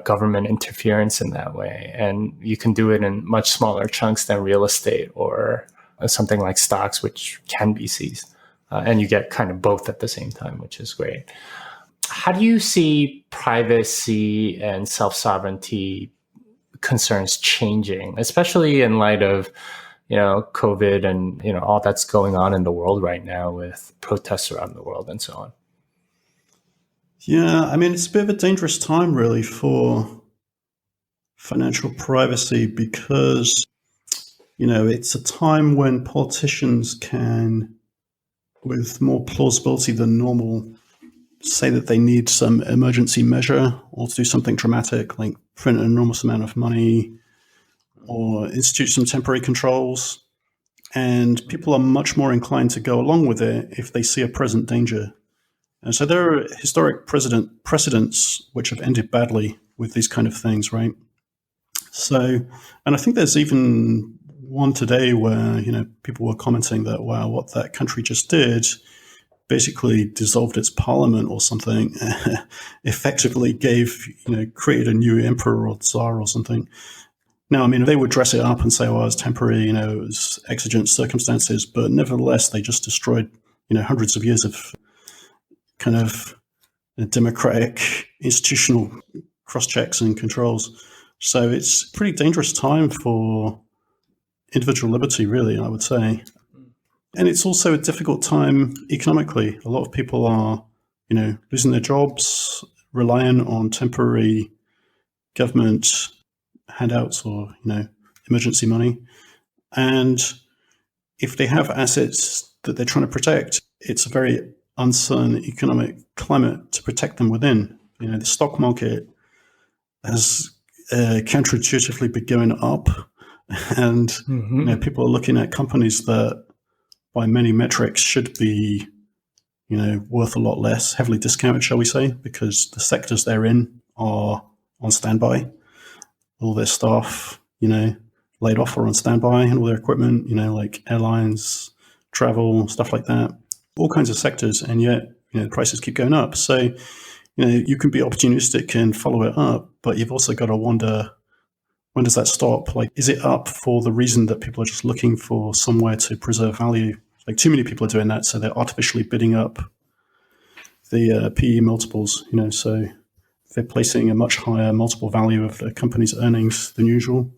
government interference in that way. And you can do it in much smaller chunks than real estate or something like stocks, which can be seized. And you get kind of both at the same time, which is great. How do you see privacy and self-sovereignty concerns changing, especially in light of, COVID and, all that's going on in the world right now with protests around the world and so on? Yeah, I mean, it's a bit of a dangerous time, really, for financial privacy because, it's a time when politicians can, with more plausibility than normal, say that they need some emergency measure or to do something dramatic, like print an enormous amount of money or institute some temporary controls. And people are much more inclined to go along with it if they see a present danger. And so there are historic precedents which have ended badly with these kind of things, right? So, and I think there's even one today where, people were commenting that, wow, what that country just did basically dissolved its parliament or something, effectively created a new emperor or tsar or something. Now, I mean, they would dress it up and say, well, it was temporary, it was exigent circumstances, but nevertheless, they just destroyed, hundreds of years of kind of democratic institutional cross-checks and controls. So it's a pretty dangerous time for individual liberty, really, I would say. And it's also a difficult time economically. A lot of people are, losing their jobs, relying on temporary government handouts or, emergency money. And if they have assets that they're trying to protect, it's a very uncertain economic climate to protect them within. The stock market has counterintuitively been going up, and people are looking at companies that, by many metrics, should be, worth a lot less, heavily discounted, shall we say, because the sectors they're in are on standby. All their staff, laid off or on standby, and all their equipment, like airlines, travel, stuff like that, all kinds of sectors, and yet, the prices keep going up. So, you can be opportunistic and follow it up, but you've also got to wonder, when does that stop? Like, is it up for the reason that people are just looking for somewhere to preserve value? like too many people are doing that, so they're artificially bidding up the PE multiples. So they're placing a much higher multiple value of the company's earnings than usual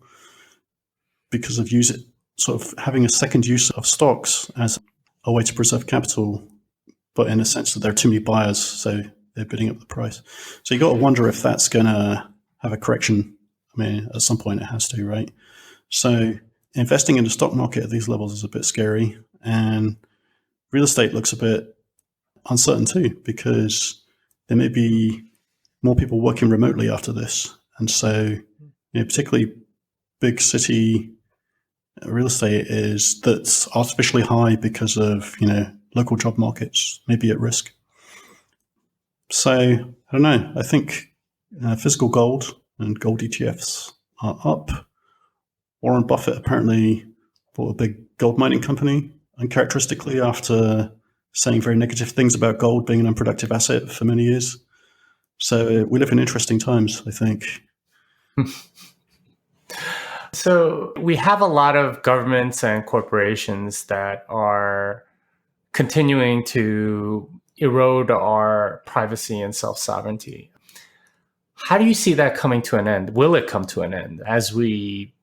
because of sort of having a second use of stocks as a way to preserve capital, but in a sense that there are too many buyers, so they're bidding up the price. So you got to wonder if that's going to have a correction. I mean, at some point it has to, right? So investing in the stock market at these levels is a bit scary, and real estate looks a bit uncertain too, because there may be more people working remotely after this. And so, particularly big city real estate that's artificially high because of, local job markets may be at risk. So I don't know. I think physical gold and gold ETFs are up. Warren Buffett apparently bought a big gold mining company, uncharacteristically, after saying very negative things about gold being an unproductive asset for many years. So we live in interesting times, I think. So we have a lot of governments and corporations that are continuing to erode our privacy and self-sovereignty. How do you see that coming to an end? Will it come to an end as we,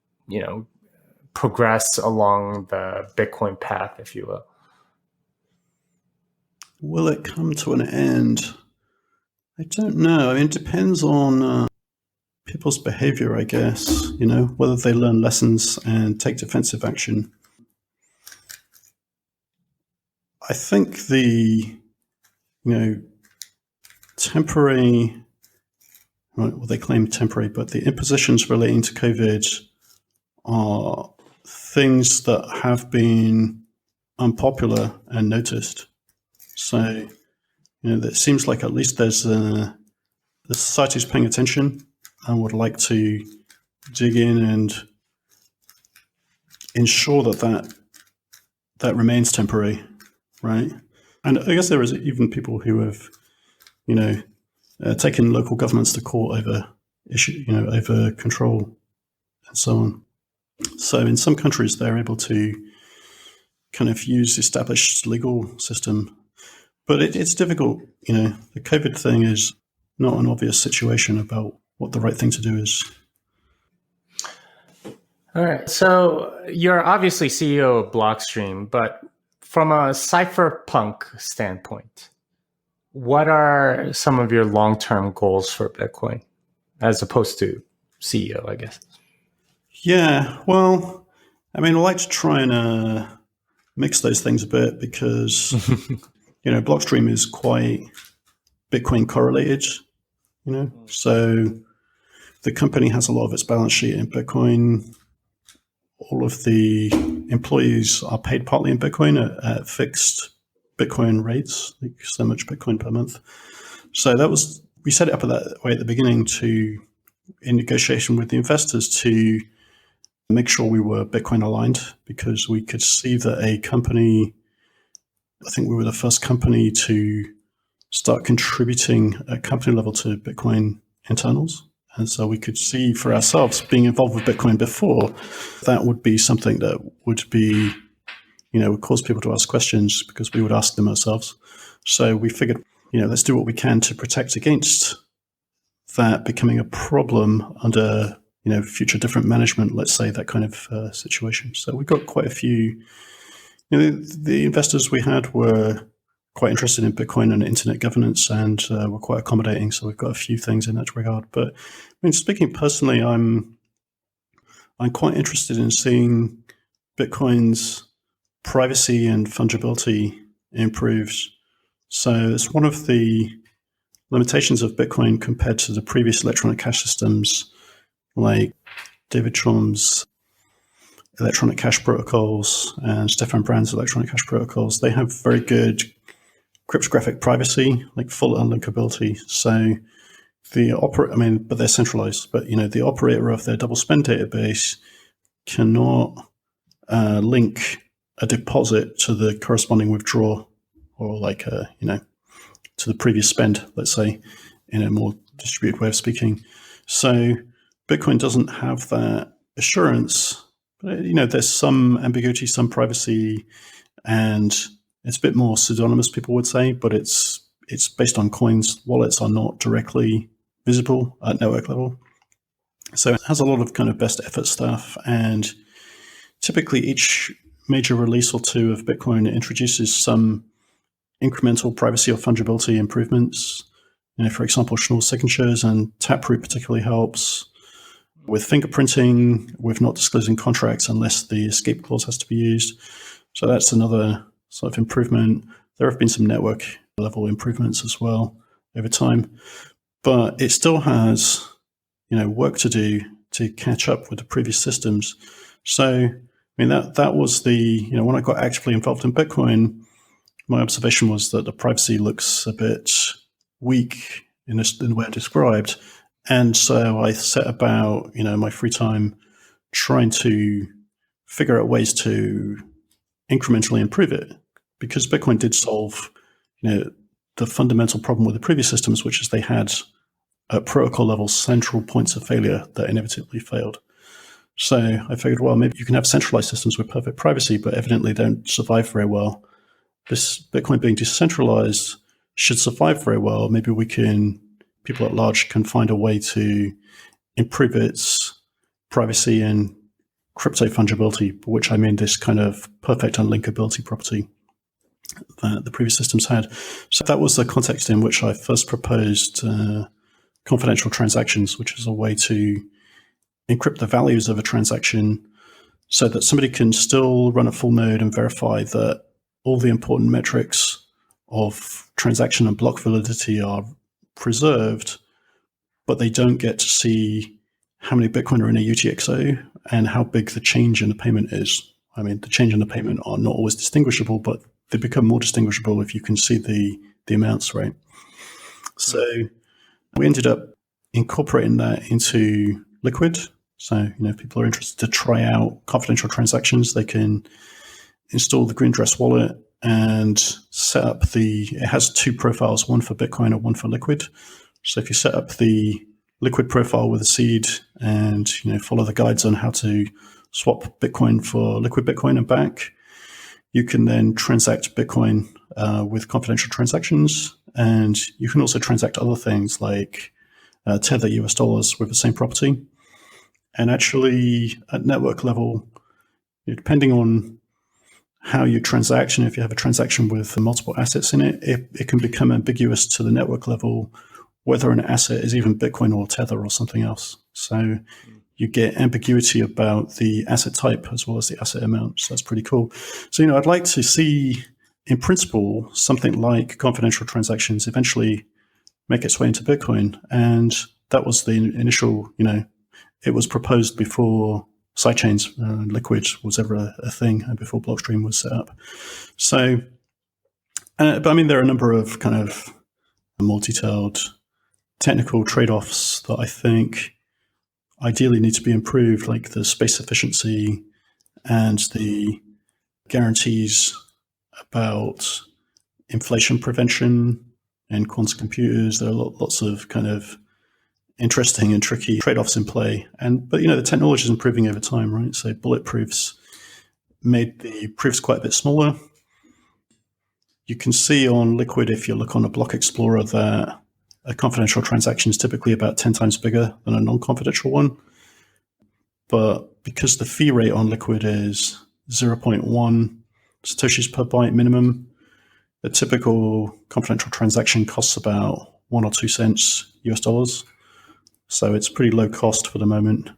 progress along the Bitcoin path, if you will? Will it come to an end? I don't know. I mean, it depends on people's behavior, I guess, whether they learn lessons and take defensive action. I think the, temporary, well, they claim temporary, but the impositions relating to COVID are things that have been unpopular and noticed. So, it seems like at least the society's paying attention and would like to dig in and ensure that remains temporary, right? And I guess there is even people who have, taken local governments to court over over control and so on. So in some countries, they're able to kind of use the established legal system, but it's difficult. The COVID thing is not an obvious situation about what the right thing to do is. All right. So you're obviously CEO of Blockstream, but from a Cypherpunk standpoint, what are some of your long-term goals for Bitcoin as opposed to CEO, I guess? Yeah, well, I mean, I like to try and mix those things a bit because, Blockstream is quite Bitcoin correlated, so the company has a lot of its balance sheet in Bitcoin. All of the employees are paid partly in Bitcoin at fixed Bitcoin rates, like so much Bitcoin per month. So we set it up that way at the beginning in negotiation with the investors to make sure we were Bitcoin aligned, because we could see that a company, I think we were the first company to start contributing at company level to Bitcoin internals. And so we could see for ourselves, being involved with Bitcoin before, that would be something that would be, would cause people to ask questions because we would ask them ourselves. So we figured, let's do what we can to protect against that becoming a problem under, future different management, let's say, that kind of situation. So we got quite a few, the investors we had were quite interested in Bitcoin and internet governance, and were quite accommodating. So we've got a few things in that regard. But I mean, speaking personally, I'm quite interested in seeing Bitcoin's privacy and fungibility improved. So it's one of the limitations of Bitcoin compared to the previous electronic cash systems, like David Chaum's electronic cash protocols and Stefan Brand's electronic cash protocols. They have very good cryptographic privacy, like full unlinkability. So but they're centralized. But the operator of their double spend database cannot link a deposit to the corresponding withdrawal, or to the previous spend, let's say, in a more distributed way of speaking. So Bitcoin doesn't have that assurance. But, there's some ambiguity, some privacy and it's a bit more pseudonymous, people would say, but it's based on coins. Wallets are not directly visible at network level. So it has a lot of kind of best effort stuff, and typically each major release or two of Bitcoin introduces some incremental privacy or fungibility improvements. For example, Schnorr signatures and Taproot particularly helps with fingerprinting, with not disclosing contracts unless the escape clause has to be used. So that's another sort of improvement. There have been some network level improvements as well over time, but it still has, work to do to catch up with the previous systems. So, that was when I got actively involved in Bitcoin, my observation was that the privacy looks a bit weak in the way I described. And so I set about, my free time trying to figure out ways to incrementally improve it, because Bitcoin did solve, the fundamental problem with the previous systems, which is they had at protocol level central points of failure that inevitably failed. So I figured, well, maybe you can have centralized systems with perfect privacy, but evidently don't survive very well. This Bitcoin being decentralized should survive very well. Maybe people at large can find a way to improve its privacy and crypto fungibility, by which I mean this kind of perfect unlinkability property that the previous systems had. So that was the context in which I first proposed confidential transactions, which is a way to encrypt the values of a transaction so that somebody can still run a full node and verify that all the important metrics of transaction and block validity are preserved, but they don't get to see how many Bitcoin are in a UTXO and how big the change in the payment is. The change in the payment are not always distinguishable, but they become more distinguishable if you can see the amounts, right? So we ended up incorporating that into Liquid. So, if people are interested to try out confidential transactions, they can install the Green Dress wallet and set up it has two profiles, one for Bitcoin and one for Liquid. So if you set up the Liquid profile with a seed and, follow the guides on how to swap Bitcoin for Liquid Bitcoin and back, you can then transact Bitcoin with confidential transactions. And you can also transact other things like tether US dollars with the same property. And actually, at network level, depending on how you transact, and if you have a transaction with multiple assets in it, it can become ambiguous to the network level whether an asset is even Bitcoin or Tether or something else. So you get ambiguity about the asset type as well as the asset amount. So that's pretty cool. So, I'd like to see, in principle, something like confidential transactions eventually make its way into Bitcoin. And that was the initial, it was proposed before sidechains, Liquid was ever a thing, and before Blockstream was set up. So, but there are a number of kind of more detailed technical trade-offs that I think ideally need to be improved, like the space efficiency and the guarantees about inflation prevention in quantum computers. There are lots of kind of interesting and tricky trade-offs in play. But the technology is improving over time, right? So bulletproofs made the proofs quite a bit smaller. You can see on Liquid, if you look on a block explorer, that a confidential transaction is typically about 10 times bigger than a non-confidential one. But because the fee rate on Liquid is 0.1 Satoshis per byte minimum, the typical confidential transaction costs about 1 or 2 cents US dollars. So it's pretty low cost for the moment,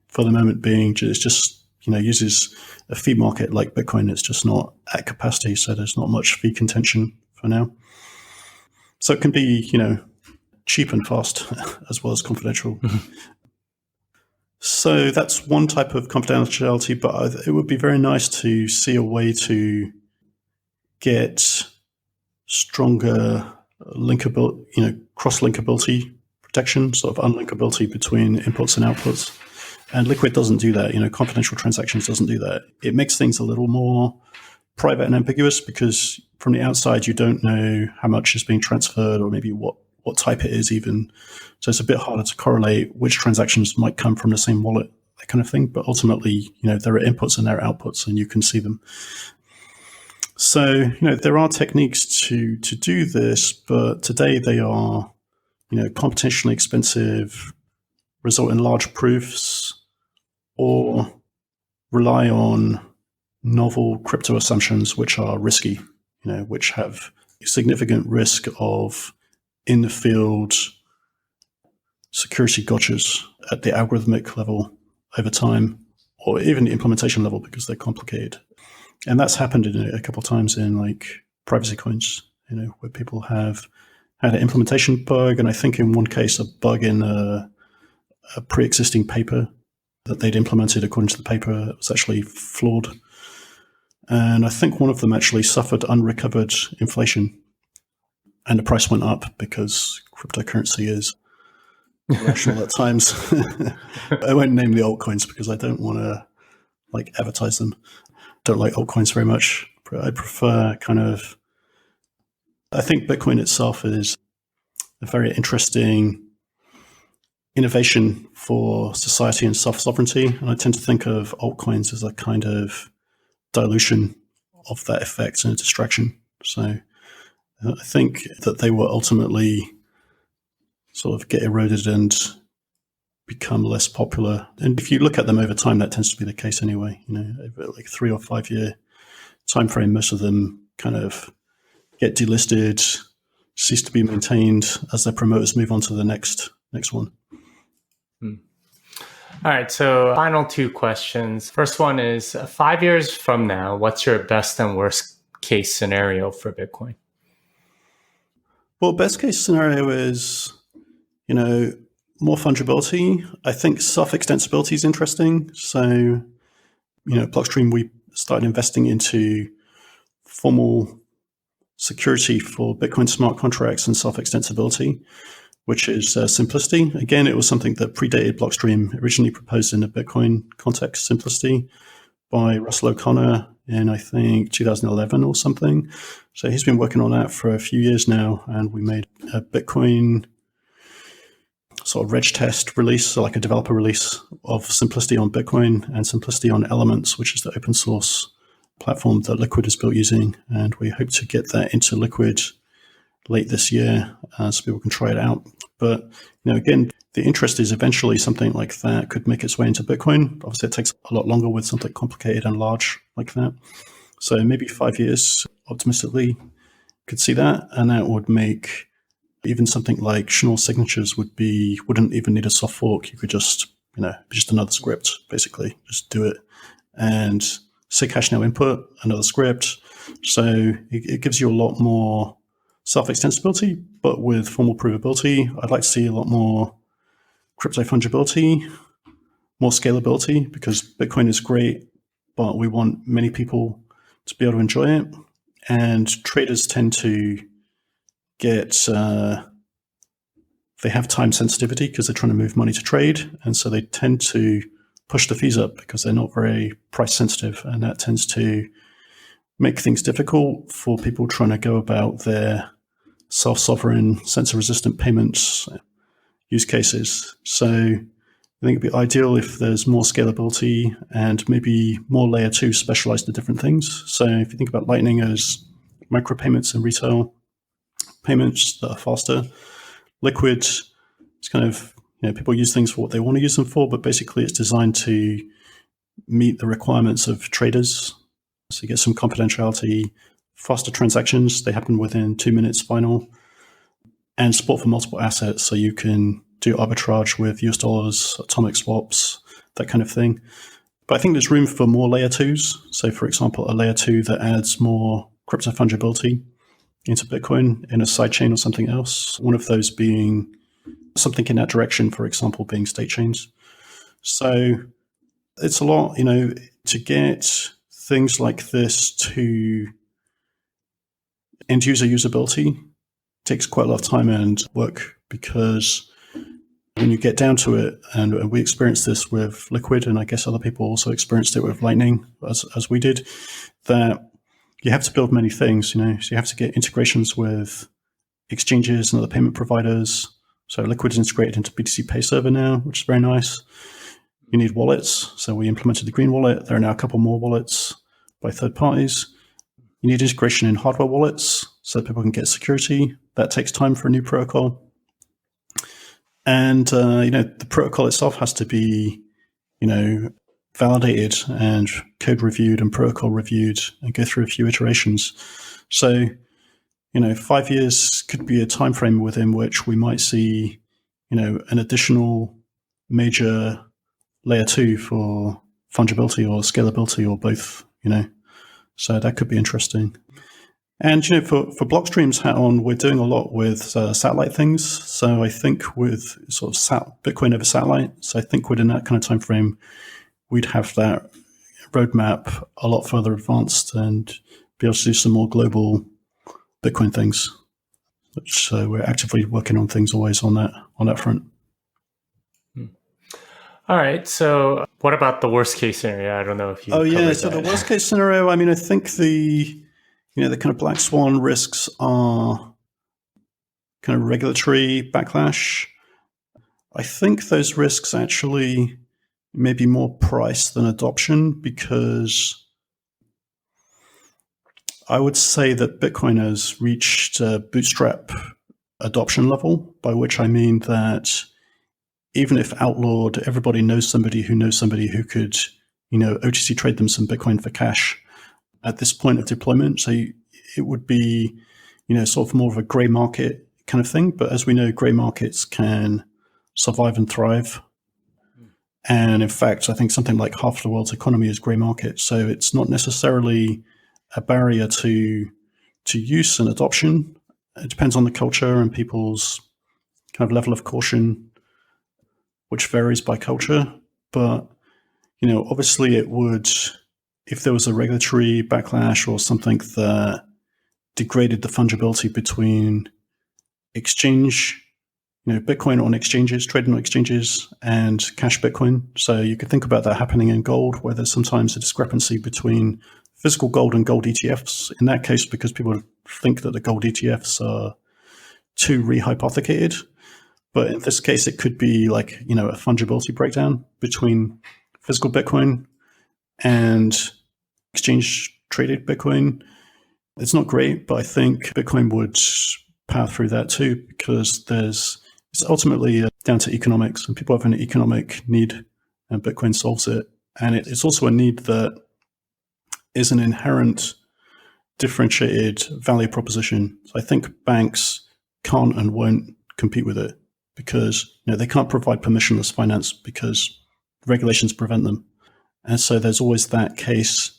for the moment being. It's just, uses a fee market like Bitcoin. It's just not at capacity. So there's not much fee contention for now. So it can be, cheap and fast as well as confidential. So that's one type of confidentiality, but it would be very nice to see a way to get stronger linkability, cross-linkability protection, sort of unlinkability between inputs and outputs. And Liquid doesn't do that. Confidential transactions doesn't do that. It makes things a little more private and ambiguous because from the outside, you don't know how much is being transferred or maybe what type it is even. So it's a bit harder to correlate which transactions might come from the same wallet, that kind of thing. But ultimately, there are inputs and there are outputs and you can see them. So, there are techniques to do this, but today they are, computationally expensive, result in large proofs, or rely on novel crypto assumptions, which are risky, which have significant risk of in the field security gotchas at the algorithmic level over time, or even the implementation level because they're complicated. And that's happened a couple of times in like privacy coins, where people have had an implementation bug. And I think in one case, a bug in a pre-existing paper that they'd implemented according to the paper was actually flawed. And I think one of them actually suffered unrecovered inflation. And the price went up because cryptocurrency is irrational at times. I won't name the altcoins because I don't want to advertise them. Don't like altcoins very much. I prefer I think Bitcoin itself is a very interesting innovation for society and self-sovereignty. And I tend to think of altcoins as a kind of dilution of that effect and a distraction. So I think that they will ultimately sort of get eroded and become less popular. And if you look at them over time, that tends to be the case anyway. Over like 3 or 5 year time frame, most of them kind of get delisted, cease to be maintained as their promoters move on to the next one. All right, so final 2 questions. First one is 5 years from now, what's your best and worst case scenario for Bitcoin? Well, best case scenario is, more fungibility. I think self-extensibility is interesting. So, Blockstream, we started investing into formal security for Bitcoin smart contracts and self-extensibility, which is simplicity. Again, it was something that predated Blockstream, originally proposed in a Bitcoin context, simplicity, by Russell O'Connor in, I think, 2011 or something. So he's been working on that for a few years now, and we made a Bitcoin sort of reg test release, so like a developer release of simplicity on Bitcoin and simplicity on Elements, which is the open source platform that Liquid is built using. And we hope to get that into Liquid late this year so people can try it out. But, again, the interest is eventually something like that could make its way into Bitcoin. Obviously, it takes a lot longer with something complicated and large like that. So maybe 5 years, optimistically, could see that. And that would make even something like Schnorr signatures wouldn't even need a soft fork. You could just, just another script, basically. Just do it. And SIG hash now input, another script. So it gives you a lot more self-extensibility, but with formal provability. I'd like to see a lot more crypto fungibility, more scalability, because Bitcoin is great, but we want many people to be able to enjoy it. And traders tend to they have time sensitivity because they're trying to move money to trade. And so they tend to push the fees up because they're not very price sensitive. And that tends to make things difficult for people trying to go about their self-sovereign, censor-resistant payments use cases. So I think it'd be ideal if there's more scalability and maybe more layer 2 specialized to different things. So if you think about Lightning as micropayments and retail payments that are faster, Liquid is kind of, people use things for what they want to use them for, but basically it's designed to meet the requirements of traders. So you get some confidentiality, faster transactions, they happen within 2 minutes final, and support for multiple assets. So you can do arbitrage with US dollars, atomic swaps, that kind of thing. But I think there's room for more layer 2s. So for example, a layer 2 that adds more crypto fungibility into Bitcoin in a sidechain or something else. One of those being something in that direction, for example, being state chains. So it's a lot, to get things like this to end user usability takes quite a lot of time and work, because when you get down to it, and we experienced this with Liquid, and I guess other people also experienced it with Lightning as we did, that you have to build many things, so you have to get integrations with exchanges and other payment providers. So Liquid is integrated into BTC Pay Server now, which is very nice. You need wallets. So we implemented the green wallet. There are now a couple more wallets by third parties. You need integration in hardware wallets so people can get security. That takes time for a new protocol. And, the protocol itself has to be, validated and code reviewed and protocol reviewed and go through a few iterations. So, 5 years could be a time frame within which we might see, an additional major layer 2 for fungibility or scalability or both, So that could be interesting. And, for Blockstream's hat on, we're doing a lot with satellite things. So I think with sort of Bitcoin over satellite, so I think within that kind of time frame, we'd have that roadmap a lot further advanced and be able to do some more global Bitcoin things. Which we're actively working on things always on that front. All right. So what about the worst case scenario? I don't know if you. Oh yeah. So the worst case scenario. I mean, I think the kind of black swan risks are kind of regulatory backlash. I think those risks actually may be more price than adoption, because I would say that Bitcoin has reached a bootstrap adoption level, by which I mean that even if outlawed, everybody knows somebody who could, OTC trade them some Bitcoin for cash at this point of deployment. So it would be, sort of more of a gray market kind of thing. But as we know, gray markets can survive and thrive. And in fact, I think something like half the world's economy is gray market. So it's not necessarily a barrier to use and adoption. It depends on the culture and people's kind of level of caution, which varies by culture. But, obviously it would, if there was a regulatory backlash or something that degraded the fungibility between exchange, Bitcoin on exchanges, trading on exchanges, and cash Bitcoin. So you could think about that happening in gold, where there's sometimes a discrepancy between physical gold and gold ETFs. In that case, because people think that the gold ETFs are too rehypothecated. But in this case, it could be like, a fungibility breakdown between physical Bitcoin and exchange traded Bitcoin. It's not great, but I think Bitcoin would power through that too, because it's ultimately down to economics, and people have an economic need, and Bitcoin solves it. And it's also a need that is an inherent differentiated value proposition. So I think banks can't and won't compete with it, because they can't provide permissionless finance because regulations prevent them. And so there's always that case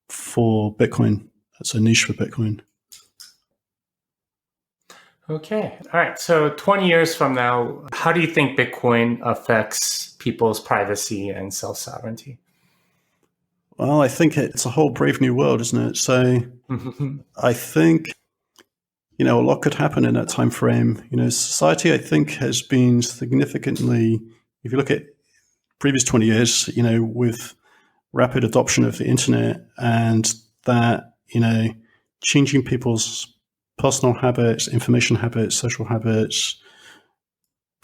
for Bitcoin. That's a niche for Bitcoin. Okay. All right. So 20 years from now, how do you think Bitcoin affects people's privacy and self-sovereignty? Well, I think it's a whole brave new world, isn't it? So I think, a lot could happen in that time frame. Society, I think, has been significantly, if you look at previous 20 years, with rapid adoption of the internet and that, changing people's personal habits, information habits, social habits,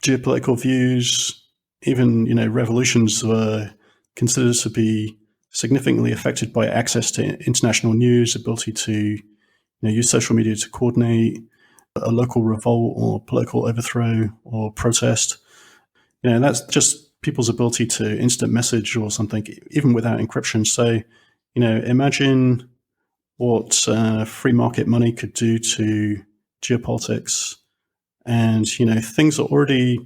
geopolitical views, even, revolutions were considered to be significantly affected by access to international news, ability to use social media to coordinate a local revolt or political overthrow or protest. And that's just people's ability to instant message or something, even without encryption. So, imagine what free market money could do to geopolitics. And, things are already,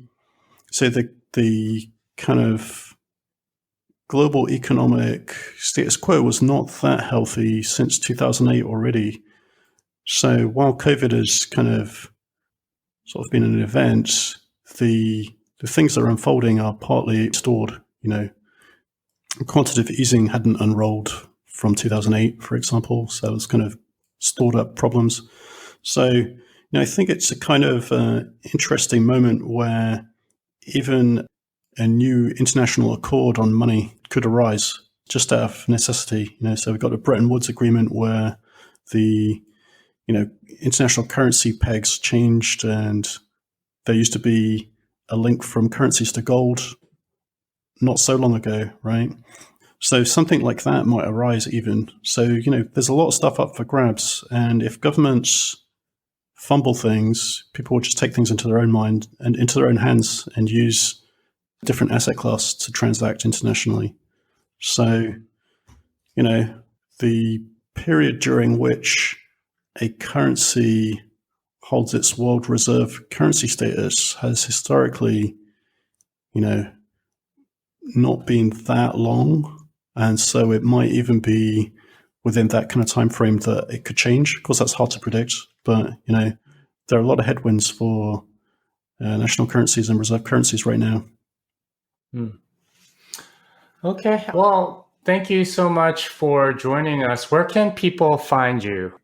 so the kind of global economic status quo was not that healthy since 2008 already. So while COVID has kind of sort of been an event, the things that are unfolding are partly stored. Quantitative easing hadn't unrolled from 2008, for example, so it's kind of stored up problems. So, I think it's a kind of interesting moment where even a new international accord on money could arise just out of necessity. So we've got a Bretton Woods agreement where the international currency pegs changed, and there used to be a link from currencies to gold not so long ago, right? So something like that might arise even. So, there's a lot of stuff up for grabs. And if governments fumble things, people will just take things into their own mind and into their own hands and use different asset class to transact internationally. So, the period during which a currency holds its world reserve currency status has historically, not been that long. And so it might even be within that kind of time frame that it could change. Of course, that's hard to predict, but, there are a lot of headwinds for national currencies and reserve currencies right now. Okay. Well, thank you so much for joining us. Where can people find you?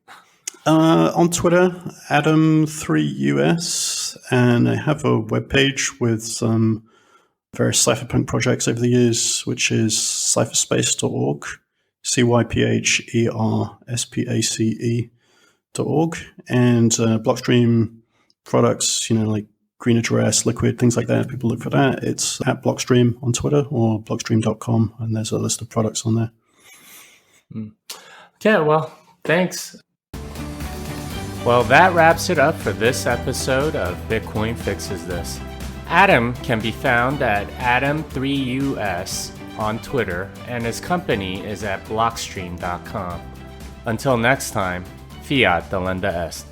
On Twitter, Adam3US, and I have a webpage with some various Cypherpunk projects over the years, which is cypherspace.org, cypherspace.org, and Blockstream products, like Green Address, Liquid, things like that. People look for that. It's at Blockstream on Twitter or blockstream.com, and there's a list of products on there. Okay, well, thanks. Well, that wraps it up for this episode of Bitcoin Fixes This. Adam can be found at Adam3US on Twitter, and his company is at Blockstream.com. Until next time, fiat delenda est.